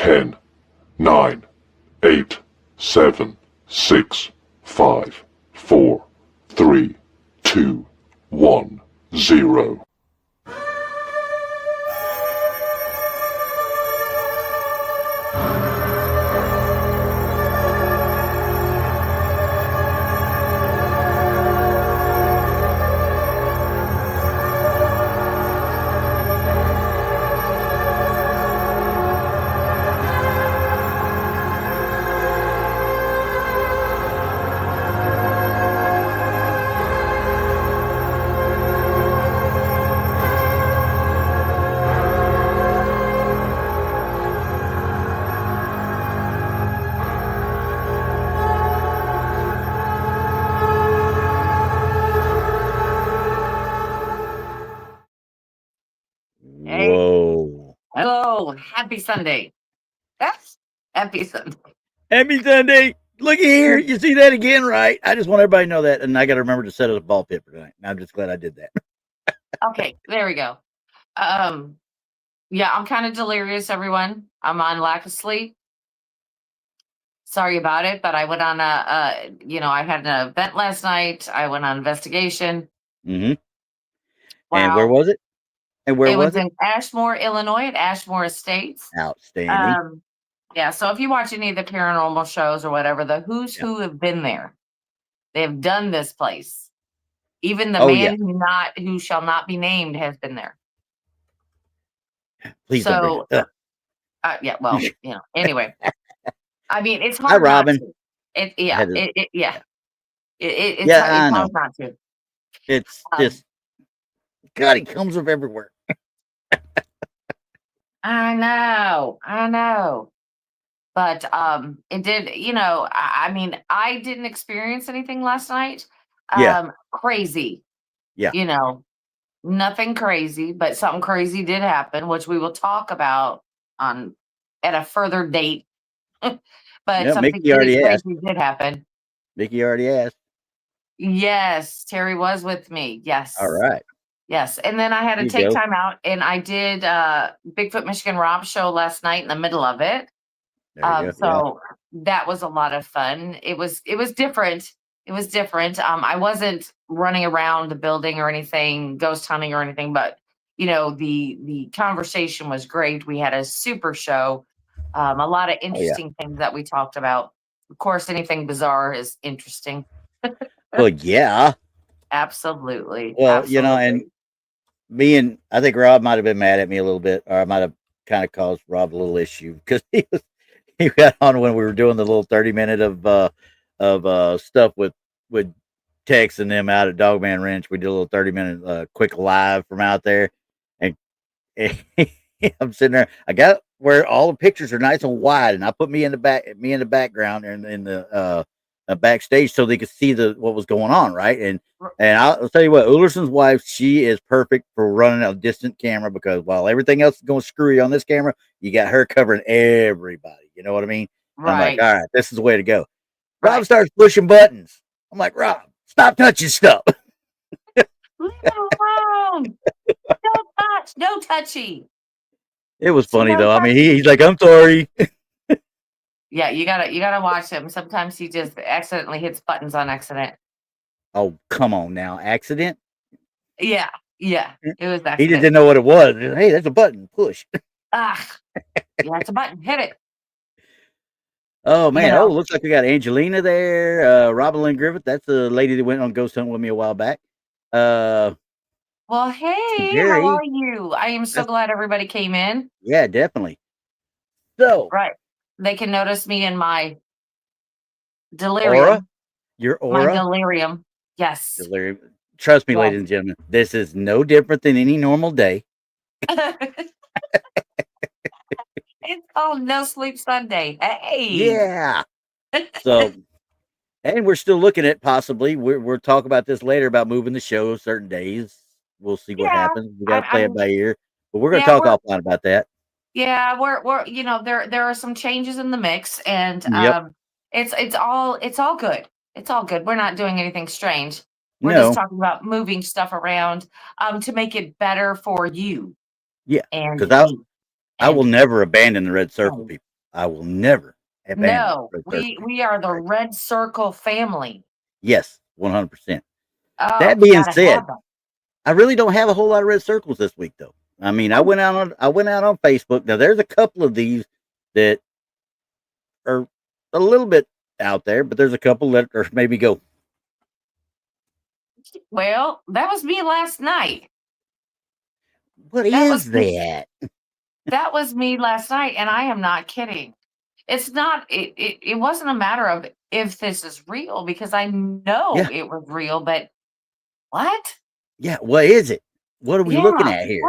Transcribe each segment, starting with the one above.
10, 9, 8, 7, 6, 5, 4, 3, 2, 1, 0. Whoa. Hello, happy Sunday. Happy Sunday. Happy Sunday. Look here. You see that again, right? I just want everybody to know that. And I got to remember to set up a ball pit for tonight. And I'm just glad I did that. Okay, there we go. Yeah, I'm kind of delirious, everyone. I'm on lack of sleep. Sorry about it, but I went on I had an event last night. I went on investigation. Mm-hmm. Wow. And where was it? And where was it? In Ashmore, Illinois, at Ashmore Estates. Outstanding. Yeah, so if you watch any of the paranormal shows or whatever, the who's who have been there. They have done this place. Even the man who shall not be named has been there. Please don't bring it up. Yeah, well, anyway. I mean, it's hard. Hi, Robin. It's hard not to. It's just, God, he comes from everywhere. I know. But it did, I mean, I didn't experience anything last night. Crazy. Yeah. Nothing crazy, but something crazy did happen, which we will talk about at a further date. But something crazy did happen. Mickey already asked. Yes, Terry was with me. Yes. All right. Yes, and then I had to take time out, and I did Bigfoot Michigan Rob show last night in the middle of it. So that was a lot of fun. It was different. It was different. I wasn't running around the building or anything, ghost hunting or anything, but the conversation was great. We had a super show. A lot of interesting things that we talked about. Of course, anything bizarre is interesting. Well, yeah. Absolutely. Well, absolutely. and I think Rob might have been mad at me a little bit, or I might have kind of caused Rob a little issue because he got on when we were doing the little 30-minute of stuff with Tex and them out at Dogman Ranch. We did a little 30-minute quick live from out there, and I'm sitting there. I got where all the pictures are nice and wide, and I put me in the background and in the backstage so they could see what was going on, right? And I'll tell you what, Ulerson's wife, she is perfect for running a distant camera because while everything else is going screwy on this camera, you got her covering everybody. You know what I mean? Right. I'm like, all right, this is the way to go. Rob starts pushing buttons. I'm like, Rob, stop touching stuff. Leave it alone. Don't touch. No touchy. It was funny though. I mean, he's like, I'm sorry. Yeah, you gotta watch him. Sometimes he just accidentally hits buttons on accident. Oh, come on now, accident? Yeah, it was accident. He just didn't know what it was. Hey, there's a button. Push. Yeah, it's a button. Hit it. Oh man! Oh, looks like we got Angelina there. Robin Lynn Griffith. That's the lady that went on ghost hunt with me a while back. Well, hey, how are you? I am so glad everybody came in. Yeah, definitely. So they can notice me in my delirium. Aura? Your aura? My delirium. Yes. Delirium. Trust me, ladies and gentlemen, this is no different than any normal day. It's called No Sleep Sunday. Hey. Yeah. So, and we're still looking at possibly, we'll talk about this later about moving the show certain days. We'll see what happens. We got to play it by ear, but we're going to talk offline about that. Yeah, we're there are some changes in the mix, and it's all good. It's all good. We're not doing anything strange. We're just talking about moving stuff around to make it better for you. Yeah, because I will never abandon the Red Circle people. I will never abandon. No, we are the red circle family. Yes, 100%. Oh, That being said, I really don't have a whole lot of red circles this week, though. I mean, I went out on Facebook. Now, there's a couple of these that are a little bit out there, but there's a couple that are maybe go. Well, that was me last night. What is that? That was me last night, and I am not kidding. It's not. It wasn't a matter of if this is real, because I know it was real. But what? Yeah, what is it? What are we looking at here?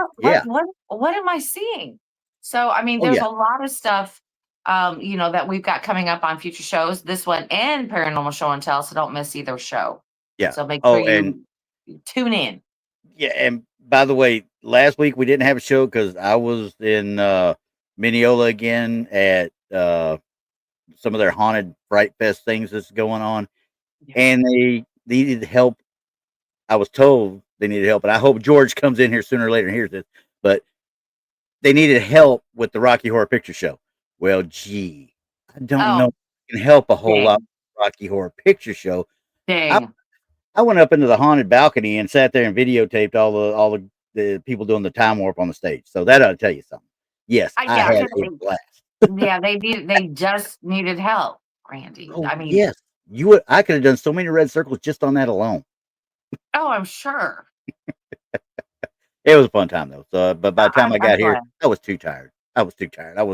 What am I seeing? So, I mean, there's a lot of stuff, that we've got coming up on future shows. This one and Paranormal Show and Tell, so don't miss either show. Yeah. So make sure you tune in. Yeah, and by the way, last week we didn't have a show because I was in Mineola again at some of their haunted Fright Fest things that's going on, and they needed help. I was told they needed help, and I hope George comes in here sooner or later and hears this. But they needed help with the Rocky Horror Picture Show. Well, gee, I don't know if I can help a whole lot with the Rocky Horror Picture Show. Dang. I went up into the haunted balcony and sat there and videotaped all the people doing the time warp on the stage. So that ought to tell you something. Yes, I had a blast. Yeah, they just needed help, Randy. Oh, I mean, yes, I could have done so many red circles just on that alone. Oh, I'm sure. It was a fun time though. So, but by the time I got here, I was too tired. I was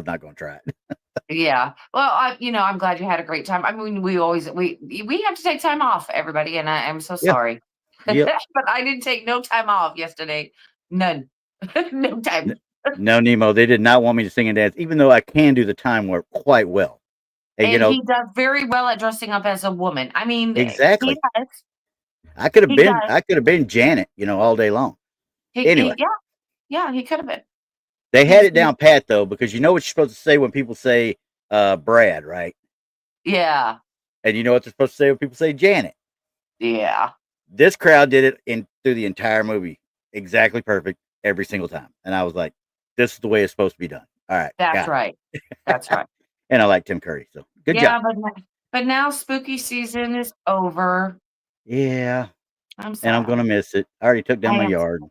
not going to try it. Yeah. Well, I'm glad you had a great time. I mean, we have to take time off, everybody, and I'm so sorry. Yep. But I didn't take no time off yesterday. None. No time. No, Nemo. They did not want me to sing and dance, even though I can do the time warp quite well. And he does very well at dressing up as a woman. I mean, exactly. He does. I could have been Janet, all day long. Anyway. Yeah, he could have been. They had it down pat though, because you know what you're supposed to say when people say Brad, right? Yeah. And you know what they're supposed to say when people say Janet? Yeah. This crowd did it through the entire movie exactly perfect every single time. And I was like, this is the way it's supposed to be done. All right. That's right. That's right. And I like Tim Curry, so good job. But now spooky season is over. Yeah. I'm sorry. And I'm gonna miss it. I already took down my yard.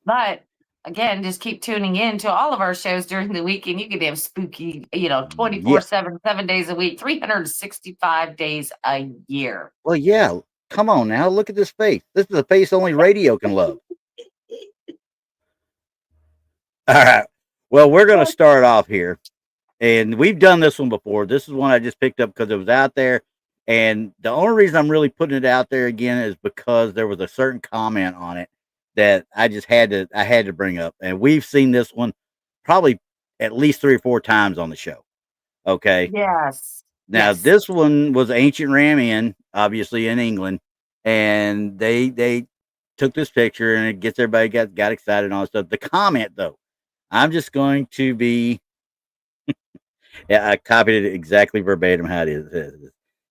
But again, just keep tuning in to all of our shows during the week, and you can have spooky, 24/7, 7 days a week, 365 days a year. Well, yeah. Come on now. Look at this face. This is a face only radio can love. All right. Well, we're going to start off here. And we've done this one before. This is one I just picked up because it was out there. And the only reason I'm really putting it out there again is because there was a certain comment on it that I just had to bring up. And we've seen this one probably at least 3 or 4 times on the show. Okay. Yes. Now this one was Ancient Ram Inn, obviously in England, and they took this picture and it gets everybody got excited and all that stuff. The comment though, I'm just going to be I copied it exactly verbatim how it is.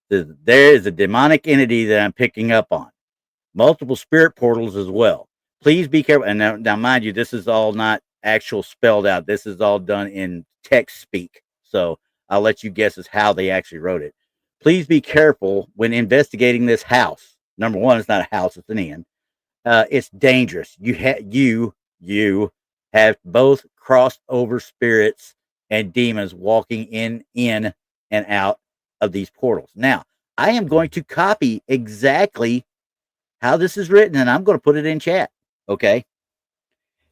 There is a demonic entity that I'm picking up on. Multiple spirit portals as well. Please be careful. And now mind you, this is all not actual spelled out. This is all done in text speak. So I'll let you guess as how they actually wrote it. Please be careful when investigating this house. Number one, it's not a house, it's an inn. It's dangerous. You have both crossed over spirits and demons walking in and out of these portals. Now, I am going to copy exactly how this is written, and I'm going to put it in chat. Okay?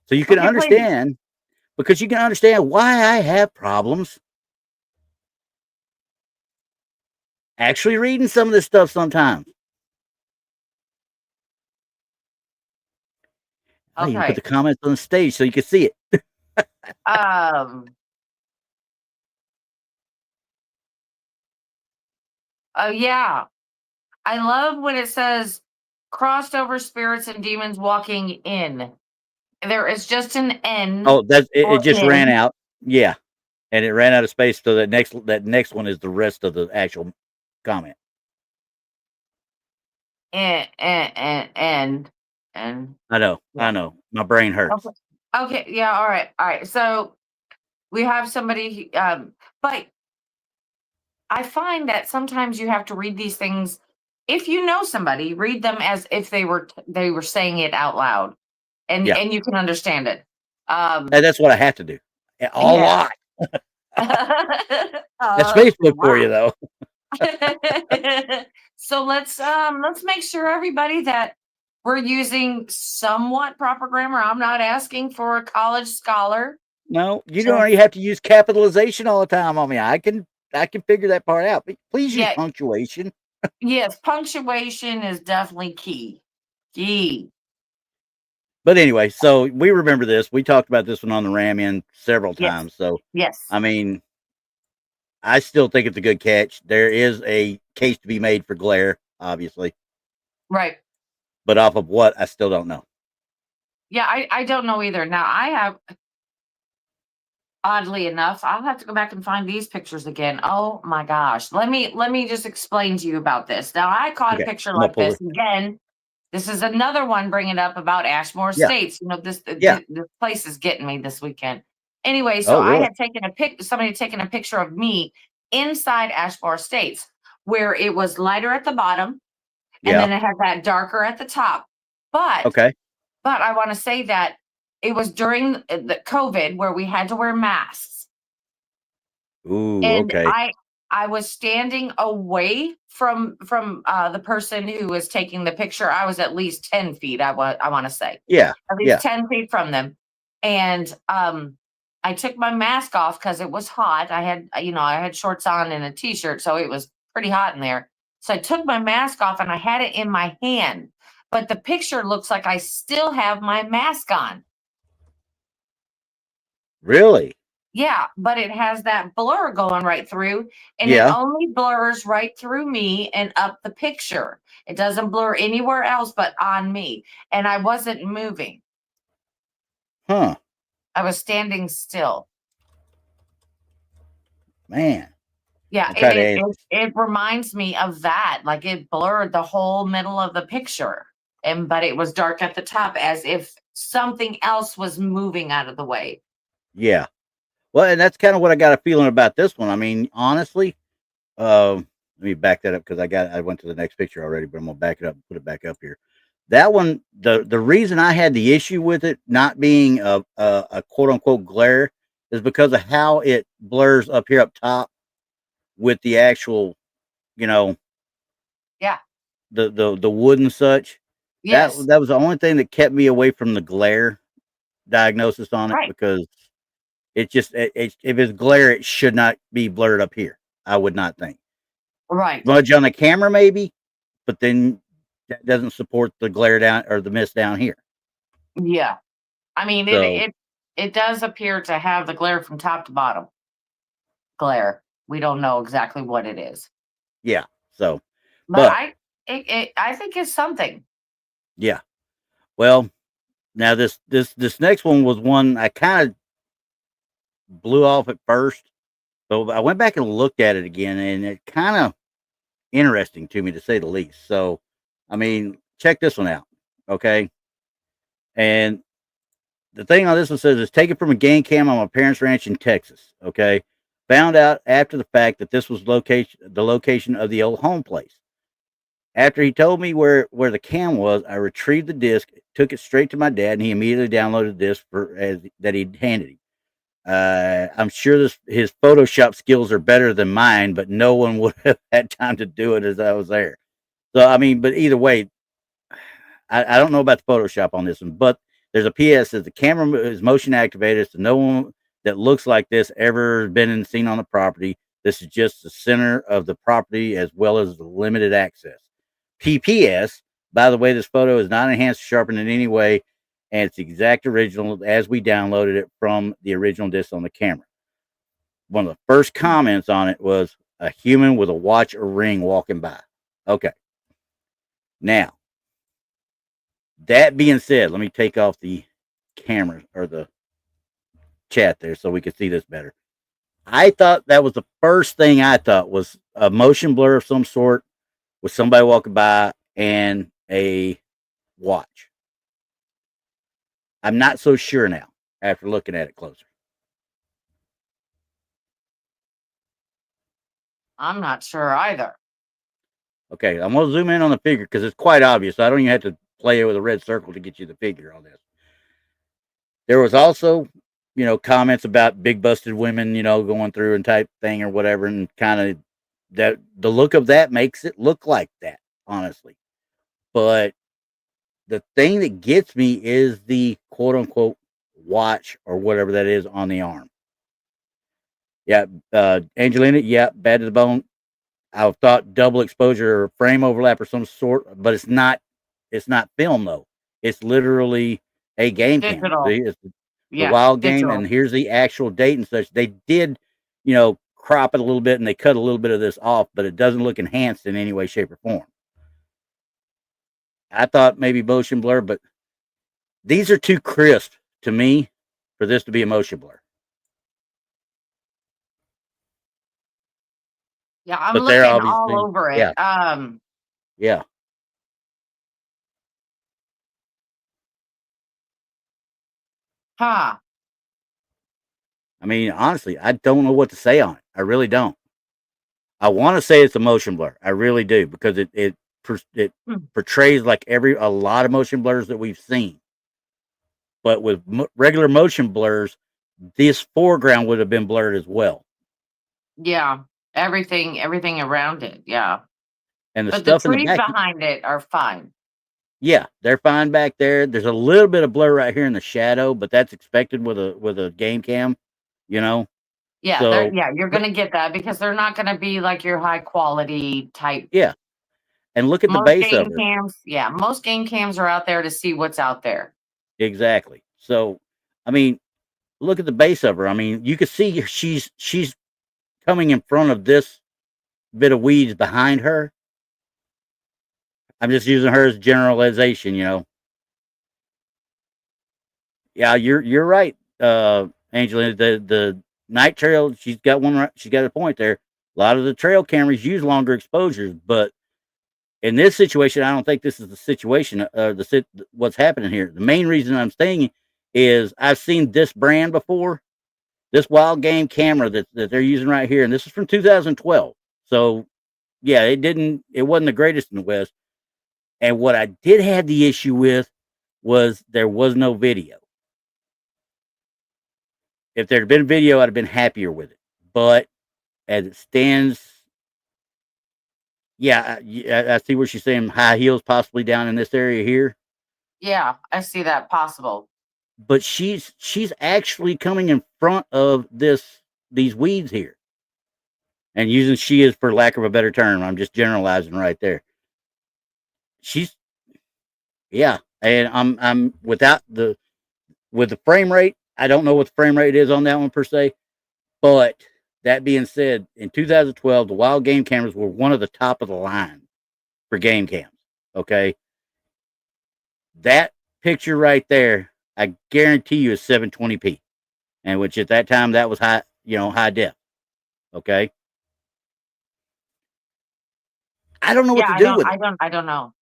So you can understand, because you can understand why I have problems actually reading some of this stuff sometimes. I even put the comments on the stage so you can see it. Oh yeah. I love when it says crossed over spirits and demons walking in. There is just an N. Oh, it just ran out. Yeah. And it ran out of space, so that next one is the rest of the actual comment. And I know. My brain hurts. Okay. Yeah. All right. So we have somebody, but I find that sometimes you have to read these things. If you know somebody, read them as if they were saying it out loud, and Yeah. you can understand it. And that's what I have to do a Yeah. lot. That's Facebook for you, though. So let's make sure, everybody, that we're using somewhat proper grammar. I'm not asking for a college scholar. No, you don't even have to use capitalization all the time on me. I can figure that part out. But please use punctuation. Yes, punctuation is definitely key. Key. But anyway, so we remember this. We talked about this one on the Ram In several times. So Yes. I mean, I still think it's a good catch. There is a case to be made for glare, obviously. Right. But off of what, I still don't know. Yeah, I don't know either. Now, I have, oddly enough, I'll have to go back and find these pictures again. Oh my gosh. Let me just explain to you about this. Now, I caught a picture like this again. This is another one bringing up about Ashmore Estates. You know, this place is getting me this weekend. Anyway, so I had taken somebody had taken a picture of me inside Ashmore Estates, where it was lighter at the bottom, and then it had that darker at the top. But I want to say that it was during the COVID where we had to wear masks. Ooh, and I was standing away from the person who was taking the picture. I was at least 10 feet. I want to say, at least 10 feet from them. And I took my mask off because it was hot. I had shorts on and a t-shirt, so it was pretty hot in there. So I took my mask off and I had it in my hand, but the picture looks like I still have my mask on. Really? Yeah, but it has that blur going right through, and it only blurs right through me and up the picture. It doesn't blur anywhere else but on me, and I wasn't moving. Huh. I was standing still. Man. Yeah, it reminds me of that. Like, it blurred the whole middle of the picture, but it was dark at the top, as if something else was moving out of the way. Yeah. Well, and that's kind of what I got a feeling about this one. I mean, honestly, let me back that up because I went to the next picture already, but I'm gonna back it up and put it back up here. That one, the reason I had the issue with it not being a quote unquote glare is because of how it blurs up here up top with the actual, the wood and such. Yes. That was the only thing that kept me away from the glare diagnosis on it, because it just if it's glare, it should not be blurred up here. I would not think. Right. Smudge on the camera, maybe, but then that doesn't support the glare down or the mist down here. Yeah. I mean, it does appear to have the glare from top to bottom. Glare. We don't know exactly what it is. Yeah. So, but I think it's something. Yeah. Well, now this next one was one I kind of blew off at first, but I went back and looked at it again, and it kind of interesting to me, to say the least. So, I mean, check this one out, okay? And the thing on this one says it's taken from a game cam on my parents' ranch in Texas. Okay, found out after the fact that this was the location of the old home place. After he told me where the cam was, I retrieved the disc, took it straight to my dad, and he immediately downloaded the disc that he'd handed him. I'm sure his Photoshop skills are better than mine, but no one would have had time to do it as I was there. So I mean, but either way, I don't know about the Photoshop on this one, but there's a PS that the camera is motion activated, so no one that looks like this ever been seen on the property. This is just the center of the property as well as the limited access. PPS, by the way, this photo is not enhanced or sharpened in any way, and it's the exact original as we downloaded it from the original disc on the camera. One of the first comments on it was a human with a watch or ring walking by. Okay. Now, that being said, let me take off the camera or the chat there so we can see this better. I thought that was the first thing I thought was a motion blur of some sort with somebody walking by and a watch. I'm not so sure now after looking at it closer. I'm not sure either. Okay, I'm gonna zoom in on the figure because it's quite obvious. I don't even have to play it with a red circle to get you the figure on this. There was also, comments about big busted women, going through and type thing or whatever, and kind of that the look of that makes it look like that, honestly. But the thing that gets me is the quote unquote watch or whatever that is on the arm. Yeah, Angelina, yeah, bad to the bone. I thought double exposure or frame overlap or some sort, but it's not. It's not film though. It's literally a game cam. Digital. See, it's the Yeah, wild game, digital. and here's the actual date and such. They did, crop it a little bit and they cut a little bit of this off, but it doesn't look enhanced in any way, shape, or form. I thought maybe motion blur, but these are too crisp to me for this to be a motion blur. Yeah, I'm But they're looking all obviously, over it. yeah, yeah. Huh. I mean, honestly, I don't know what to say on it. I really don't. I want to say it's a motion blur. I really do because it portrays like a lot of motion blurs that we've seen. But with regular motion blurs, this foreground would have been blurred as well. Yeah, everything around it. Yeah, and the but the stuff in the trees back, behind it are fine. yeah, they're fine back there. There's a little bit of blur right here in the shadow, but that's expected with a game cam, you know. Yeah, So you're gonna get that because they're not gonna be like your high quality type. yeah, and look at the Most base of game her. cams, yeah, most game cams are out there to see what's out there. Exactly. So, I mean, look at the base of her. I mean, you can see she's coming in front of this bit of weeds behind her. I'm just using her as generalization, you know. Yeah, you're right, Angelina. The night trail, she's got one right. She's got a point there. A lot of the trail cameras use longer exposures, but in this situation, I don't think this is the situation. What's happening here. The main reason I'm saying is I've seen this brand before. This wild game camera that they're using right here, and this is from 2012. So yeah, it wasn't the greatest in the West. And what I did have the issue with was there was no video. If there had been video, I'd have been happier with it. But as it stands, yeah, I see what she's saying. High heels possibly down in this area here. Yeah, I see that possible. But she's actually coming in front of these weeds here. And using she is for lack of a better term. I'm just generalizing right there. Yeah. And I'm with the frame rate. I don't know what the frame rate is on that one per se. But that being said, in 2012, the wild game cameras were one of the top of the line for game cams. Okay. That picture right there, I guarantee you is 720p. And which at that time that was high def. Okay. I don't know what to do with it. I don't know.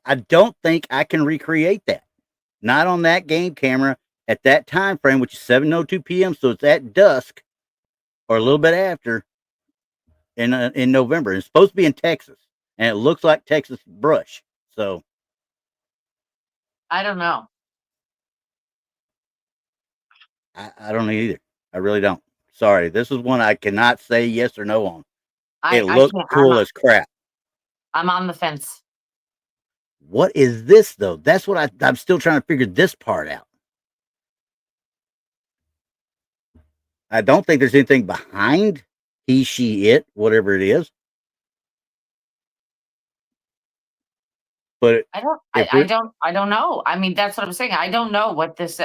I don't think I can recreate that. Not on that game camera at that time frame, which is 7:02 p.m. So it's at dusk or a little bit after in November. It's supposed to be in Texas, and it looks like Texas brush. So I don't know. I don't know either. I really don't. Sorry, this is one I cannot say yes or no on. It looked cool as crap. I'm on the fence. What is this though? That's what I'm still trying to figure this part out. I don't think there's anything behind he, she, it, whatever it is. But I don't know. I mean, that's what I'm saying. I don't know what this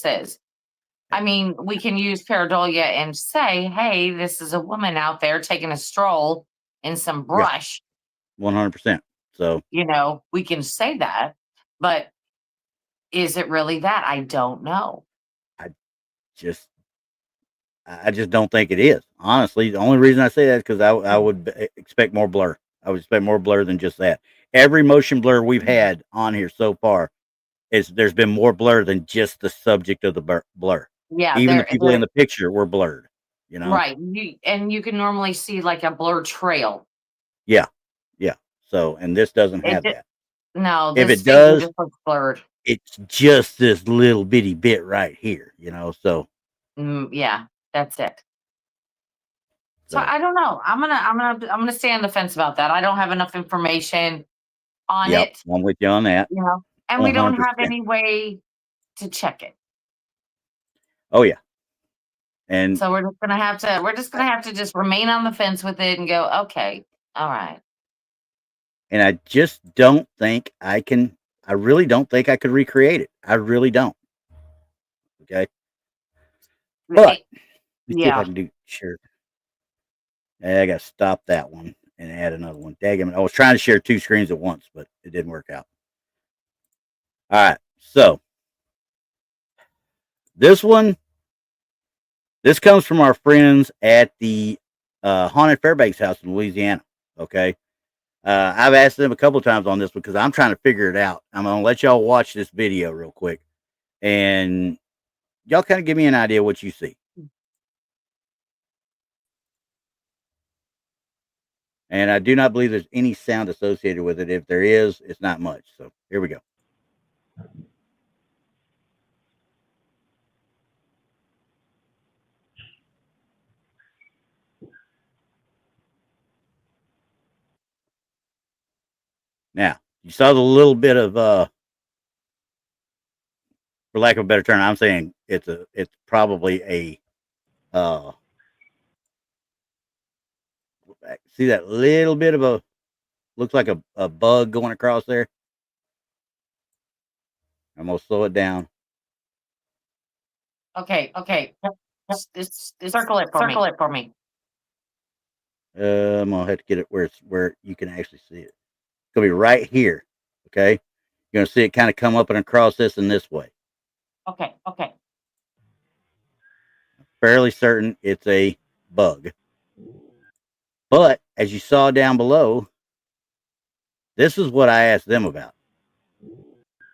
is. I mean, we can use pareidolia and say, hey, this is a woman out there taking a stroll in some brush. 100%. So, we can say that, but is it really that? I don't know. I just don't think it is. Honestly, the only reason I say that is because I would expect more blur. I would expect more blur than just that. Every motion blur we've had on here so far there's been more blur than just the subject of the blur. Yeah. Even the people in the picture were blurred. you know? Right. You can normally see like a blurred trail. Yeah. Yeah. So, and this doesn't have that. No, If this it figure does, just looks blurred. it's just this little bitty bit right here, you know? So, yeah, that's it. So I don't know. I'm gonna stay on the fence about that. I don't have enough information on it. I'm with you on that. You know, and 100%. we don't have any way to check it. Oh yeah. And so we're just gonna have to just remain on the fence with it and go, okay, all right. And I just don't think I can. I really don't think I could recreate it. I really don't. Okay. But let's see if I can do sure. I got to stop that one and add another one. Daggum. I was trying to share 2 screens at once, but it didn't work out. All right. So this comes from our friends at the Haunted Fairbanks house in Louisiana. Okay. I've asked them a couple times on this because I'm trying to figure it out. I'm going to let y'all watch this video real quick and y'all kind of give me an idea what you see. And I do not believe there's any sound associated with it. If there is, it's not much. So here we go. Now, you saw the little bit of, for lack of a better term, I'm saying it's probably a, see that little bit of a, looks like a bug going across there. I'm going to slow it down. Okay. Circle it for me. I'm going to have to get it where you can actually see it. It's going to be right here. Okay. You're going to see it kind of come up and across this and this way. Okay. Fairly certain it's a bug. But as you saw down below, this is what I asked them about.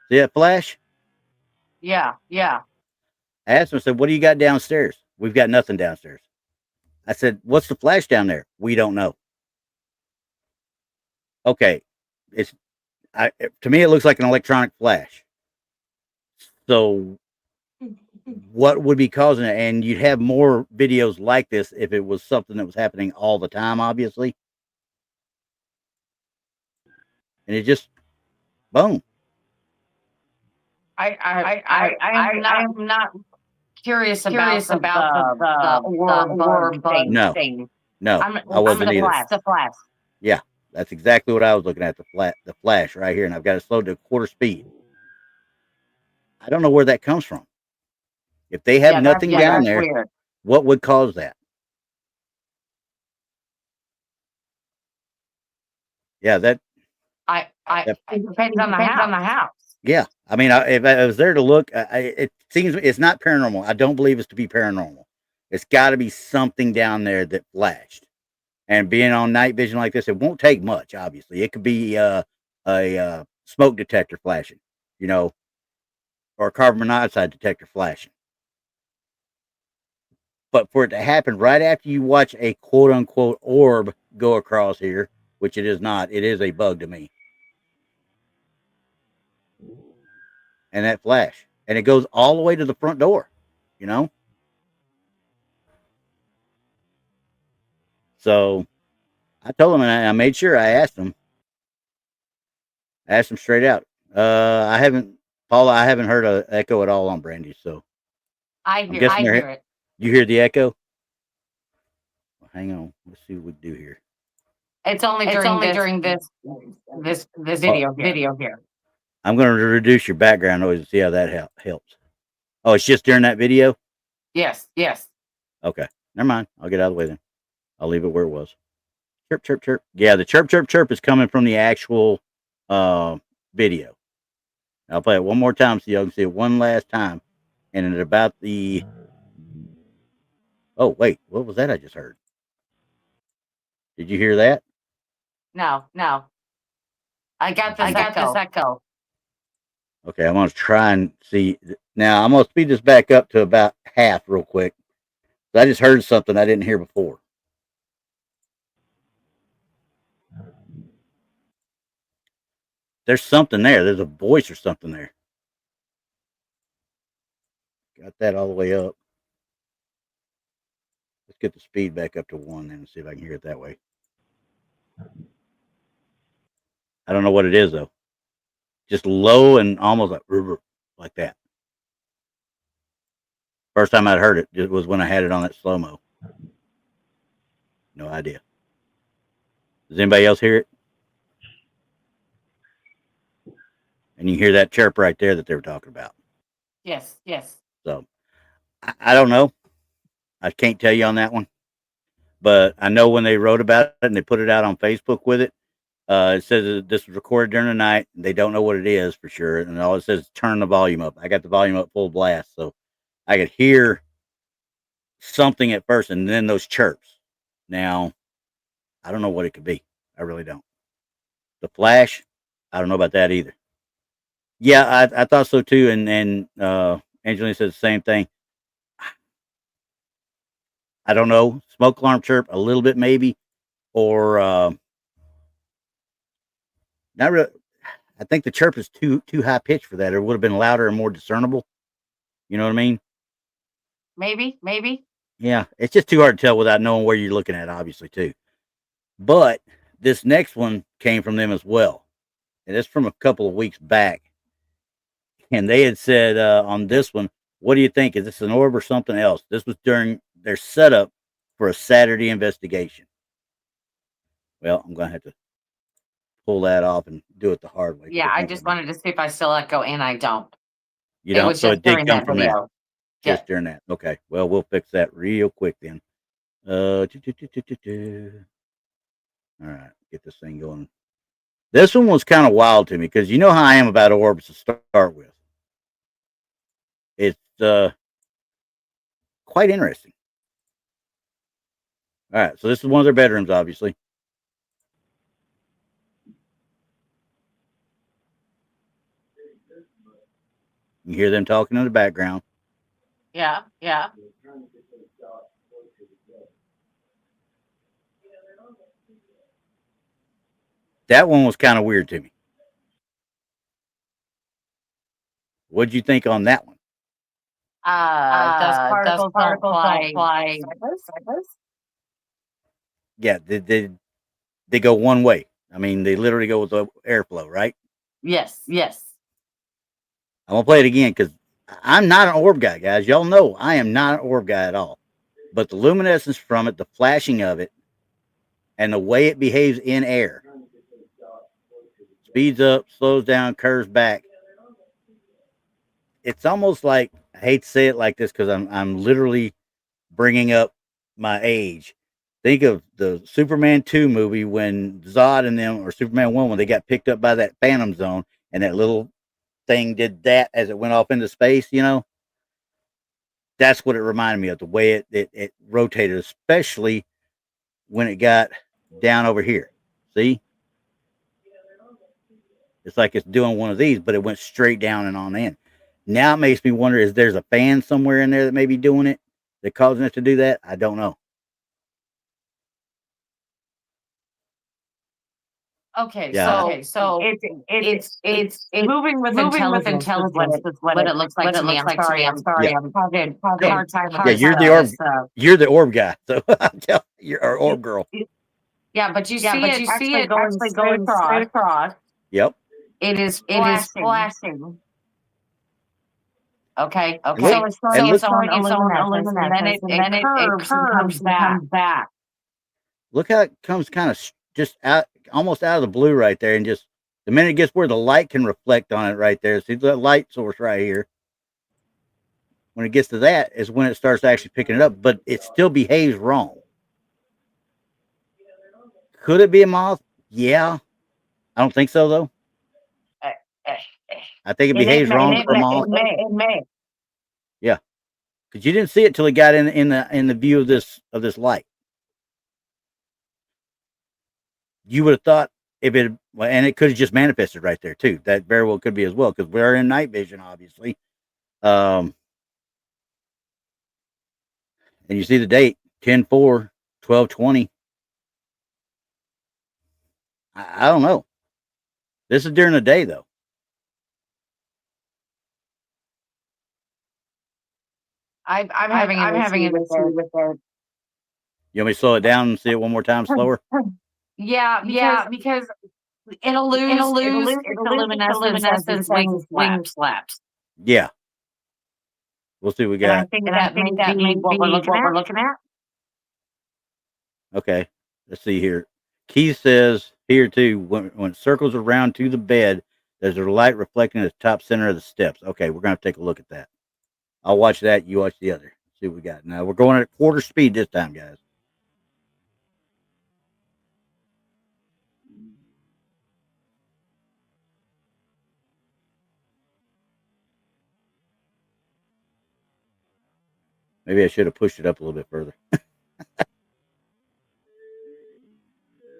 See that flash? Yeah. I asked them, I said, what do you got downstairs? We've got nothing downstairs. I said, what's the flash down there? We don't know. Okay. To me, it looks like an electronic flash. So what would be causing it? And you'd have more videos like this if it was something that was happening all the time, obviously. And it just, boom. I am not curious about the orb thing. No, I wasn't either. The flash. Yeah, that's exactly what I was looking at, the flash right here, and I've got it slowed to 1/4 speed. I don't know where that comes from. If they have nothing down there, weird. What would cause that? Yeah, it depends on the house. Yeah, I mean, if I was there to look, it seems it's not paranormal. I don't believe it's to be paranormal. It's got to be something down there that flashed. And being on night vision like this, it won't take much. Obviously, it could be a smoke detector flashing, you know, or a carbon monoxide detector flashing. But for it to happen right after you watch a quote unquote orb go across here, which it is not, it is a bug to me. And that flash, and it goes all the way to the front door, you know. So I told him, and I made sure I asked him straight out. I haven't heard an echo at all on Brandy, so I hear it. You hear the echo? Well, hang on, let's see what we do here. It's only during this video here. I'm going to reduce your background noise and see how that helps. Oh, it's just during that video? Yes. Okay, never mind. I'll get out of the way then. I'll leave it where it was. Chirp, chirp, chirp. Yeah, the chirp, chirp, chirp is coming from the actual video. I'll play it one more time so y'all can see it one last time. And it's about the... Oh, wait. What was that I just heard? Did you hear that? No. I got this echo. Okay, I'm going to try and see. Now, I'm going to speed this back up to about half real quick So I just heard something I didn't hear before. There's something there. There's a voice or something there. Got that all the way up. Let's get the speed back up to 1 and see if I can hear it that way. I don't know what it is though. Just low and almost like that. First time I'd heard it was when I had it on that slow-mo. No idea. Does anybody else hear it? And you hear that chirp right there that they were talking about. Yes, yes. So I don't know. I can't tell you on that one. But I know when they wrote about it and they put it out on Facebook with it, it says that this was recorded during the night. They don't know what it is for sure. And all it says is turn the volume up. I got the volume up full blast. So I could hear something at first and then those chirps. Now, I don't know what it could be. I really don't. The flash, I don't know about that either. Yeah, I thought so too. And Angelina said the same thing. I don't know. Smoke alarm chirp a little bit maybe, or not really. I think the chirp is too high pitched for that. It would have been louder and more discernible. You know what I mean? Maybe. Yeah, it's just too hard to tell without knowing where you're looking at, obviously too. But this next one came from them as well, and it's from a couple of weeks back. And they had said on this one, what do you think? Is this an orb or something else? This was during their setup for a Saturday investigation. Well, I'm going to have to pull that off and do it the hard way. Yeah, I just wanted to see if I still let go, and I don't. You don't? So it did come from that. Just during that. Okay. Well, we'll fix that real quick then. All right. Get this thing going. This one was kind of wild to me because you know how I am about orbs to start with. It's quite interesting. All right. So this is one of their bedrooms, obviously. You hear them talking in the background. Yeah. That one was kind of weird to me. What'd you think on that one? Dust particles don't fly. Yeah, they go one way. I mean, they literally go with the airflow, right? Yes. I'm gonna play it again because I'm not an orb guy, guys. Y'all know I am not an orb guy at all. But the luminescence from it, the flashing of it, and the way it behaves in air, speeds up, slows down, curves back. It's almost like, I hate to say it like this because I'm literally bringing up my age. Think of the Superman 2 movie when Zod and them, or Superman 1, when they got picked up by that Phantom Zone and that little thing did that as it went off into space, you know? That's what it reminded me of, the way it rotated, especially when it got down over here. See? It's like it's doing one of these, but it went straight down and on in. Now it makes me wonder, is there's a fan somewhere in there that may be doing it, that causing it to do that? I don't know. Okay, yeah. So it's moving with intelligence is what it looks like to me. I'm sorry. I'm having a hard time with this. You're the orb guy, so you're our orb girl. Yeah, but you see it actually going straight across. Yep. It is flashing. Okay. So it's showing its own illuminescence, and then it curves and comes back. Look how it comes kind of just out, almost out of the blue right there, and just the minute it gets where the light can reflect on it right there. See that light source right here. When it gets to that is when it starts actually picking it up, but it still behaves wrong. Could it be a moth? Yeah. I don't think so though. I think it behaves wrong for a moth. It may. Yeah. Because you didn't see it till it got in the view of this light. You would have thought if it, and it could have just manifested right there too. That very well could be as well, because we're in night vision, obviously. And you see the date, 10/4/12/20. I don't know. This is during the day, though. I'm having an issue with it. You want me to slow it down and see it one more time slower? Yeah, because it'll lose its luminescence as wing flaps. Yeah. We'll see what we got. And I think that may be what we're looking at. Okay. Let's see here. Keith says here too, when it circles around to the bed, there's a light reflecting at the top center of the steps. Okay, we're gonna take a look at that. I'll watch that. You watch the other. See what we got. Now we're going at quarter speed this time, guys. Maybe I should have pushed it up a little bit further.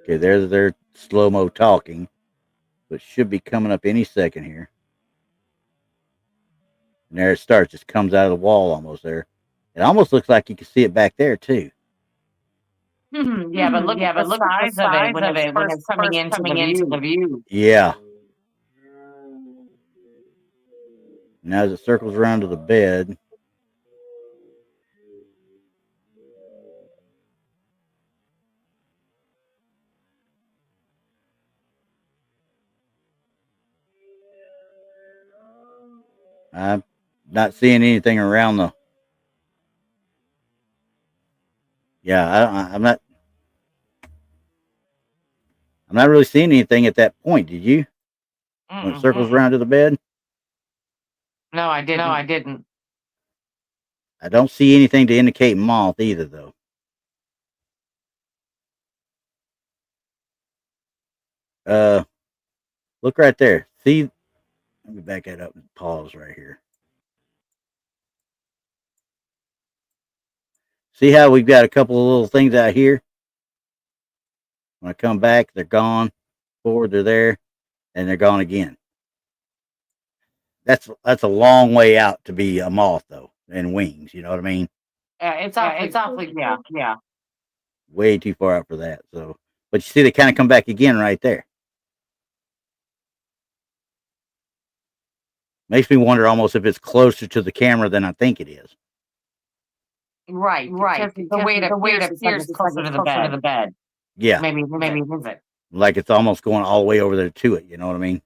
Okay, there's their slow-mo talking, but should be coming up any second here. And there it starts. Just comes out of the wall almost there. It almost looks like you can see it back there too. Yeah, but look at the size of it when it's coming into the view. Yeah. Now as it circles around to the bed. I'm not seeing anything around the. Yeah, I'm not really seeing anything at that point. Did you? When it circles around to the bed? No, I didn't. I don't see anything to indicate moth either, though. Look right there. See? Let me back that up and pause right here. See how we've got a couple of little things out here? When I come back, they're gone. Forward, they're there, and they're gone again. That's a long way out to be a moth, though, and wings. You know what I mean? Yeah, it's awfully, yeah. Way too far out for that. So, but you see, they kind of come back again right there. Makes me wonder almost if it's closer to the camera than I think it is. Right. The way it appears closer to the bed. Yeah. Maybe it isn't. Like it's almost going all the way over there to it. You know what I mean?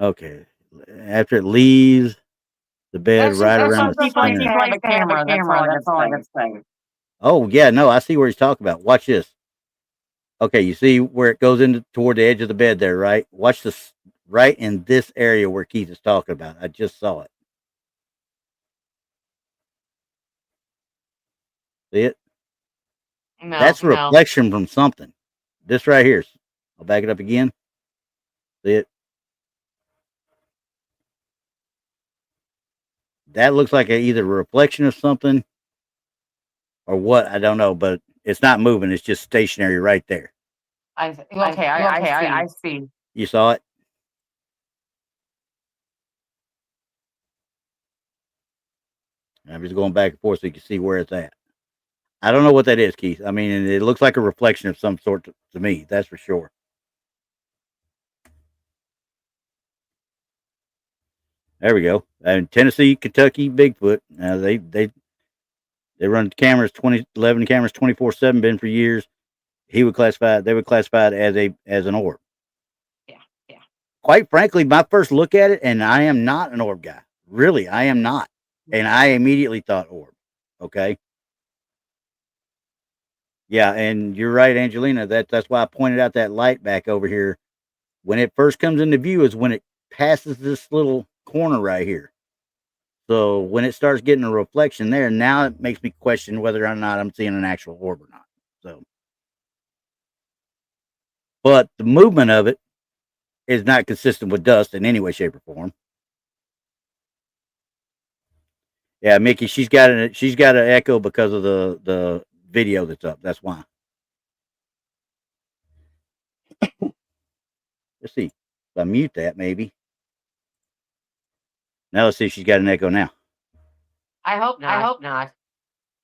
Okay. After it leaves the bed right around the center. The camera. That's all I'm saying. Oh, yeah. No, I see where he's talking about. Watch this. Okay. You see where it goes into toward the edge of the bed there, right? Watch this right in this area where Keith is talking about. I just saw it. See it? No, that's a reflection from something. This right here. I'll back it up again. See it? That looks like either a reflection of something or what, I don't know, but it's not moving. It's just stationary right there. I see. You saw it? I'm just going back and forth so you can see where it's at. I don't know what that is, Keith. I mean, it looks like a reflection of some sort to me. That's for sure. There we go. And Tennessee, Kentucky, Bigfoot. Now they run cameras 2011 cameras 24/7. Been for years. They would classify it as an orb. Yeah. Quite frankly, my first look at it, and I am not an orb guy. Really, I am not. And I immediately thought orb. Okay. Yeah, and you're right, Angelina. That's why I pointed out that light back over here. When it first comes into view is when it passes this little corner right here. So when it starts getting a reflection there, now it makes me question whether or not I'm seeing an actual orb or not. So, but the movement of it is not consistent with dust in any way, shape, or form. Yeah, Mickey, she's got an echo because of the video that's up. That's why. Let's see. If I mute that, maybe. Now let's see if she's got an echo now. I hope not.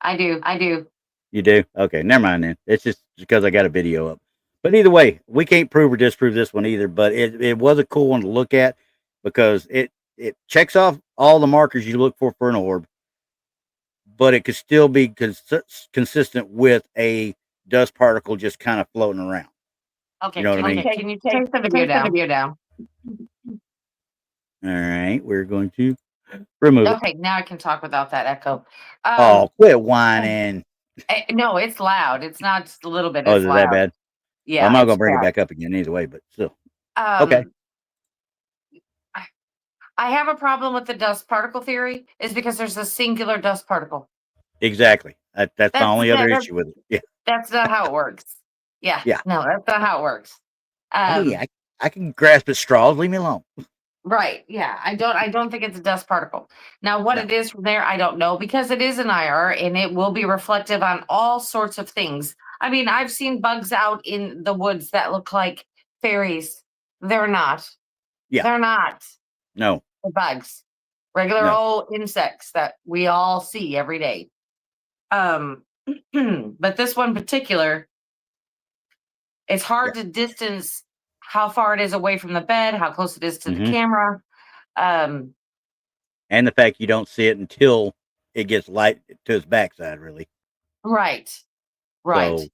I do. You do? Okay, never mind then. It's just because I got a video up. But either way, we can't prove or disprove this one either. But it was a cool one to look at because it checks off all the markers you look for an orb, but it could still be consistent with a dust particle just kind of floating around. Okay, you know what I mean? Can you take the video down? All right, we're going to remove it. Okay, now I can talk without that echo. Oh, quit whining. No, it's loud. It's not just a little bit. Oh, it's is it loud. that bad? Yeah, well, I'm not going to bring it back up again either way, but still. Okay. I have a problem with the dust particle theory is because there's a singular dust particle. Exactly. That's the only other issue with it. Yeah. That's not how it works. Yeah. Yeah. No, that's not how it works. Hey, I can grasp at straws. Leave me alone. Right. Yeah. I don't think it's a dust particle. Now, what it is from there, I don't know because it is an IR and it will be reflective on all sorts of things. I mean, I've seen bugs out in the woods that look like fairies. They're not. Yeah. They're not. No. They're bugs. Regular old insects that we all see every day. But this one particular, it's hard to distance how far it is away from the bed, how close it is to the camera. And the fact you don't see it until it gets light to its backside, really. Right. So,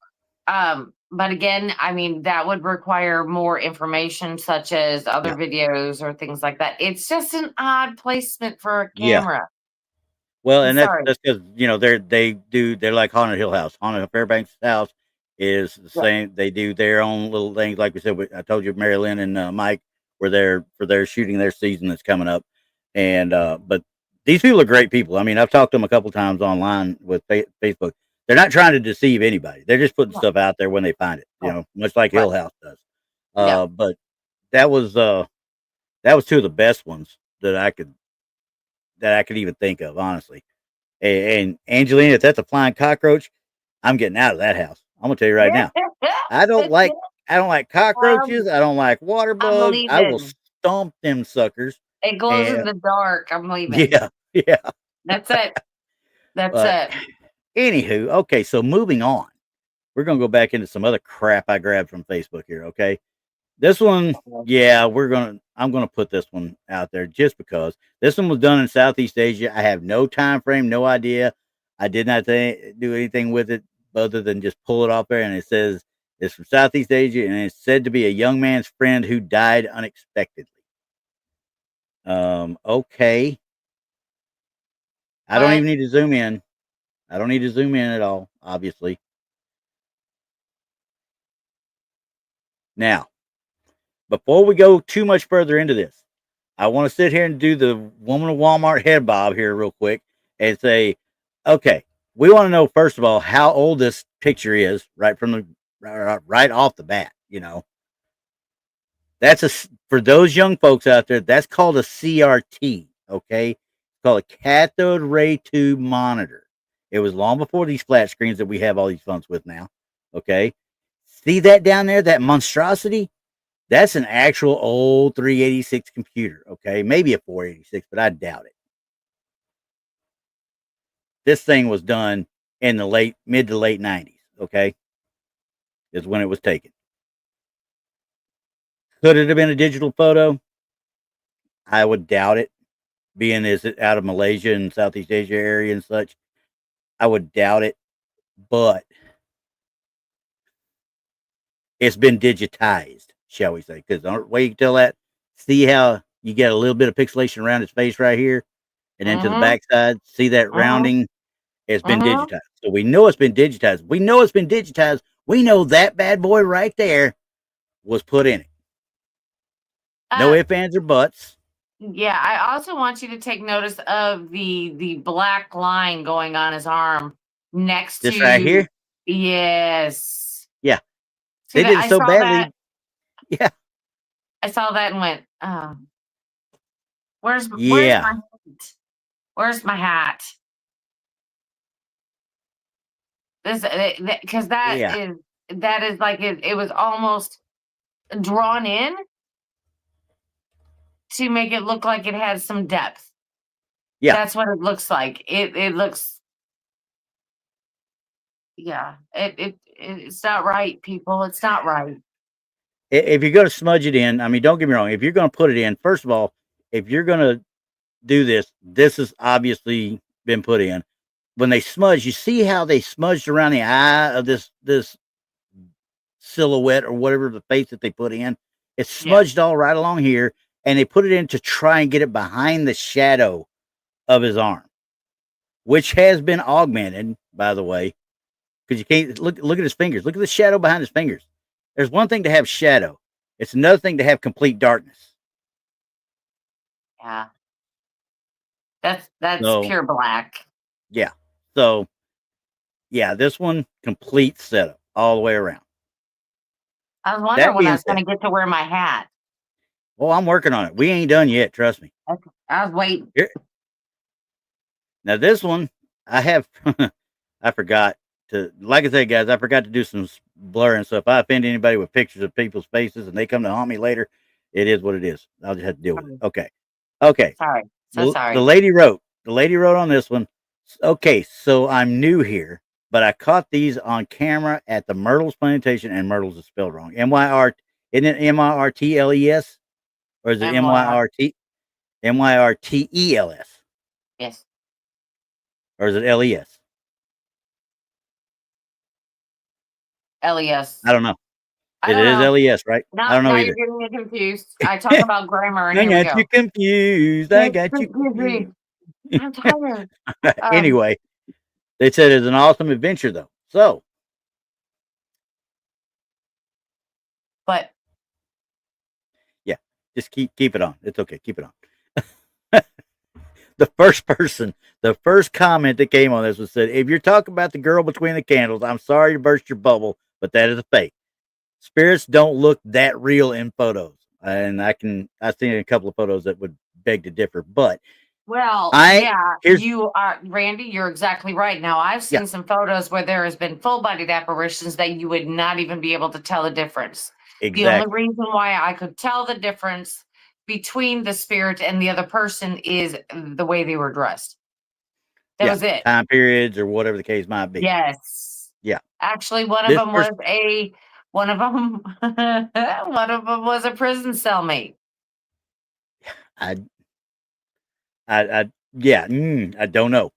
but again, I mean, that would require more information, such as other videos or things like that. It's just an odd placement for a camera. Yeah. Well, and that's because they're like Haunted Hill House. Haunted Fairbanks House is the same. They do their own little things. Like we said, I told you, Mary Lynn and Mike were there for their shooting their season that's coming up. And but these people are great people. I mean, I've talked to them a couple times online with Facebook. They're not trying to deceive anybody. They're just putting stuff out there when they find it. Much like Hill House does. But that was two of the best ones that I could even think of, honestly. And Angelina, if that's a flying cockroach, I'm getting out of that house. I'm gonna tell you right now. I don't like cockroaches. I don't like water bugs. I will stomp them suckers. It glows in the dark. I'm leaving. Yeah. That's it. That's it. Anywho, okay, so moving on. We're gonna go back into some other crap I grabbed from Facebook here, okay? This one, I'm gonna put this one out there just because this one was done in Southeast Asia. I have no time frame, no idea. I did not do anything with it other than just pull it off there, and it says it's from Southeast Asia, and it's said to be a young man's friend who died unexpectedly. Okay. I don't even need to zoom in. I don't need to zoom in at all, obviously. Now, before we go too much further into this, I want to sit here and do the woman of Walmart head bob here real quick and say, okay, we want to know, first of all, how old this picture is right off the bat, That's for those young folks out there, that's called a CRT, okay? It's called a cathode ray tube monitor. It was long before these flat screens that we have all these phones with now, okay? See that down there, that monstrosity? That's an actual old 386 computer, okay? Maybe a 486, but I doubt it. This thing was done in the mid to late 90s, okay? Is when it was taken. Could it have been a digital photo? I would doubt it, being is it out of Malaysia and Southeast Asia area and such. I would doubt it, but it's been digitized, shall we say? Because the way you can tell that, see how you get a little bit of pixelation around his face right here, and then to the backside, see that rounding? It's been digitized. So we know it's been digitized. We know it's been digitized. We know that bad boy right there was put in it. No ifs, ands, or buts. Yeah, I also want you to take notice of the black line going on his arm next to this right here. Yes. Yeah. They did it so badly. Yeah. I saw that and went, oh. Where's my hat? Where's my hat? Because that is like it was almost drawn in to make it look like it has some depth. Yeah. That's what it looks like. It looks, yeah. It's not right, people. It's not right. If you're going to smudge it in, I mean, don't get me wrong. If you're going to put it in, first of all, if you're going to do this, this has obviously been put in. When they smudge, you see how they smudged around the eye of this silhouette or whatever the face that they put in. It's smudged all right along here, and they put it in to try and get it behind the shadow of his arm, which has been augmented, by the way, because you can't look at his fingers. Look at the shadow behind his fingers. There's one thing to have shadow. It's another thing to have complete darkness. Yeah. That's pure black. Yeah. So, yeah, this one, complete setup all the way around. I was wondering when I was going to get to wear my hat. Well, I'm working on it. We ain't done yet. Trust me. Okay. I was waiting. Here. Now, this one, I have, I forgot to, like I said, guys, I forgot to do some blurring. So if I offend anybody with pictures of people's faces and they come to haunt me later, it is what it is. I'll just have to deal with it. Okay. Okay. Sorry. So sorry. The lady wrote on this one. Okay. So I'm new here, but I caught these on camera at the Myrtles Plantation, and Myrtles is spelled wrong. M-Y-R, isn't it M-I-R-T-L-E-S? Or is it M-Y-R-T-E-L-S? Yes. Or is it L-E-S? L-E-S. I don't know. It is L-E-S, right? I don't know either. You're getting me confused. I talk about grammar, and I got you confused. I got you confused. I'm tired. Anyway, they said it's an awesome adventure, though. So, but yeah, just keep it on. It's okay. Keep it on. The first comment that came on this was said, if you're talking about the girl between the candles, I'm sorry to burst your bubble, but that is a fake. Spirits don't look that real in photos. And I've seen a couple of photos that would beg to differ, but you are, Randy, you're exactly right. Now I've seen some photos where there has been full-bodied apparitions that you would not even be able to tell the difference. Exactly. The only reason why I could tell the difference between the spirit and the other person is the way they were dressed. That was it. Time periods or whatever the case might be. Yes. Yeah. Actually, one of them was a prison cellmate. I don't know.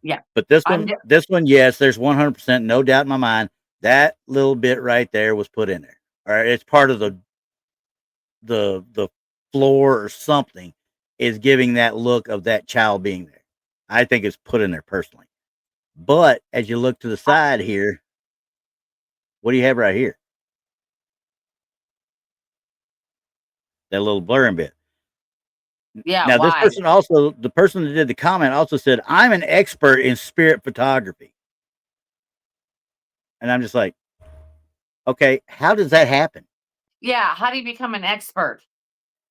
Yeah. But this one, yes, there's 100% no doubt in my mind that little bit right there was put in there. All right, it's part of the floor or something is giving that look of that child being there. I think it's put in there personally. But as you look to the side here, what do you have right here? That little blurring bit. Yeah. Now, this person also, the person that did the comment also said, I'm an expert in spirit photography. And I'm just like, okay, how does that happen? Yeah. How do you become an expert?